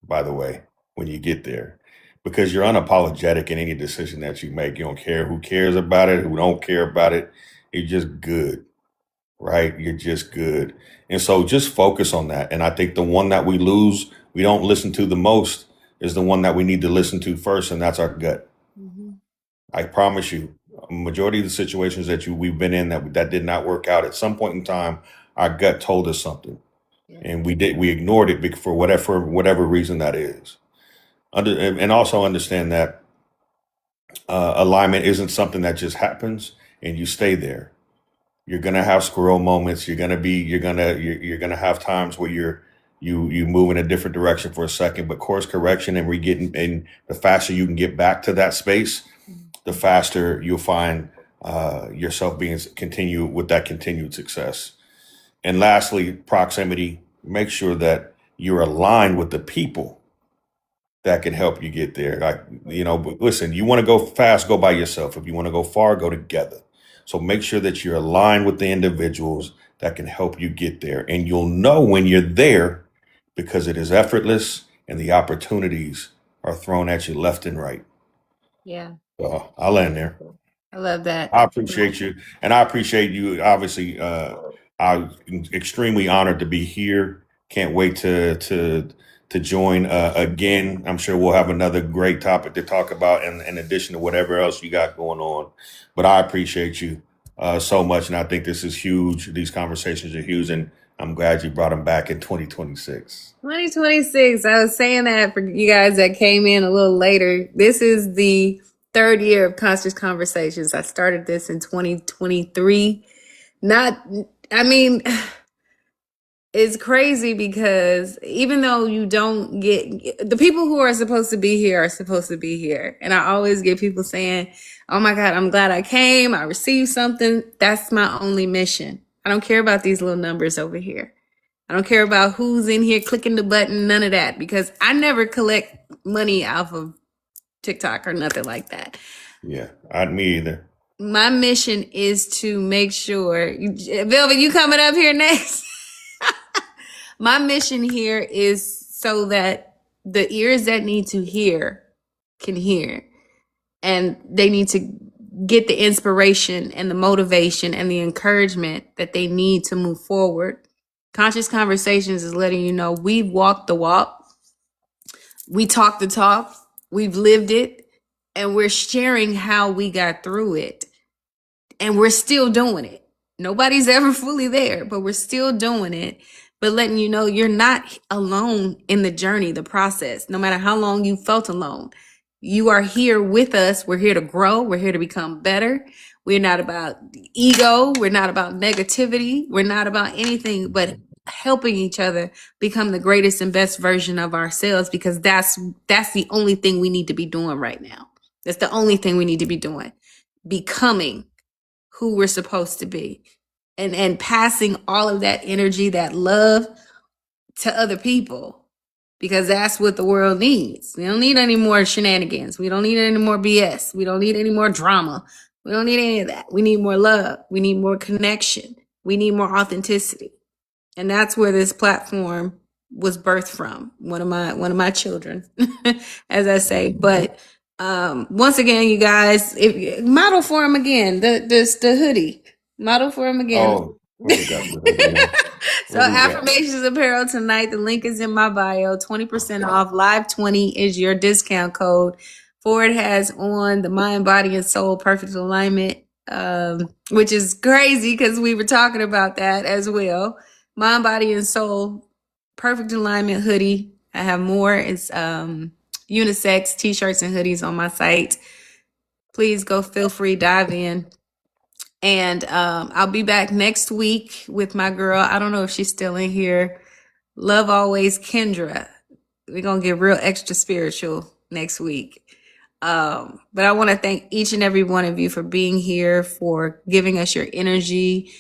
by the way, when you get there, because you're unapologetic in any decision that you make. You don't care who cares about it, who don't care about it. You're just good, right? You're just good. And so just focus on that. And I think the one that we don't listen to the most is the one that we need to listen to first, and that's our gut. Mm-hmm. I promise you, a majority of the situations that we've been in that did not work out at some point in time, our gut told us something, Yeah. and we ignored it for whatever reason that is. And also understand that alignment isn't something that just happens and you stay there. You're gonna have squirrel moments. You're gonna have times where you move in a different direction for a second, but course correction and and the faster you can get back to that space, the faster you'll find yourself being continue with that continued success. And lastly, proximity. Make sure that you're aligned with the people that can help you get there. But listen, you want to go fast, go by yourself. If you want to go far, go together. So make sure that you're aligned with the individuals that can help you get there. And you'll know when you're there because it is effortless and the opportunities are thrown at you left and right. Yeah. I'll end there. I love that. I appreciate you. And I appreciate you, obviously, I'm extremely honored to be here. Can't wait to join again. I'm sure we'll have another great topic to talk about in addition to whatever else you got going on. But I appreciate you so much, and I think this is huge. These conversations are huge, and I'm glad you brought them back in 2026. 2026. I was saying that for you guys that came in a little later. This is the third year of Conscious Conversations. I started this in 2023. I mean, it's crazy because even though you don't get the people who are supposed to be here are supposed to be here. And I always get people saying, oh my God, I'm glad I came. I received something. That's my only mission. I don't care about these little numbers over here. I don't care about who's in here clicking the button, none of that, because I never collect money off of TikTok or nothing like that. Yeah, me either. My mission is to make sure, Velvet, you coming up here next? My mission here is so that the ears that need to hear can hear, and they need to get the inspiration and the motivation and the encouragement that they need to move forward. Conscious Conversations is letting you know we've walked the walk, we talked the talk, we've lived it, and we're sharing how we got through it. And we're still doing it. Nobody's ever fully there, but we're still doing it. But letting you know you're not alone in the journey, the process, no matter how long you felt alone. You are here with us. We're here to grow. We're here to become better. We're not about ego. We're not about negativity. We're not about anything but helping each other become the greatest and best version of ourselves, because that's the only thing we need to be doing right now. That's the only thing we need to be doing. Becoming who we're supposed to be, and passing all of that energy, that love to other people, because that's what the world needs. We don't need any more shenanigans. We don't need any more BS. We don't need any more drama. We don't need any of that. We need more love. We need more connection. We need more authenticity. And that's where this platform was birthed from. One of my children, as I say. But once again, you guys, if model for him again, the hoodie, model for him again. Oh, what we got for the hoodie? So Affirmations Apparel tonight. The link is in my bio. 20% off. Live 20 is your discount code. Ford has on the Mind, Body, and Soul Perfect Alignment, which is crazy because we were talking about that as well. Mind, Body, and Soul Perfect Alignment hoodie. I have more. It's unisex t-shirts and hoodies on my site. Please go, feel free, dive in. And I'll be back next week with my girl. I don't know if she's still in here. Love always, Kendra. We're going to get real extra spiritual next week. But I want to thank each and every one of you for being here, for giving us your energy,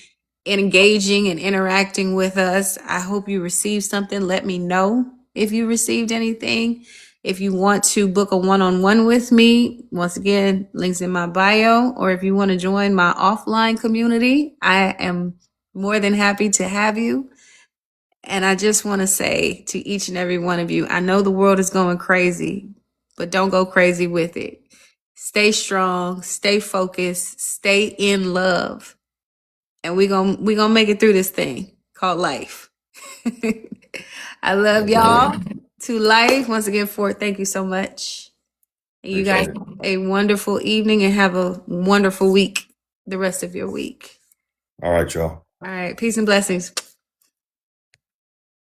engaging and interacting with us. I hope you received something. Let me know if you received anything. If you want to book a one-on-one with me, once again, links in my bio. Or if you want to join my offline community, I am more than happy to have you. And I just want to say to each and every one of you, I know the world is going crazy, but don't go crazy with it. Stay strong, stay focused, stay in love. And we're gonna make it through this thing called life. I love y'all. To life. Once again, Ford, thank you so much. And you guys have a wonderful evening and have a wonderful week, the rest of your week. All right, y'all. All right. Peace and blessings.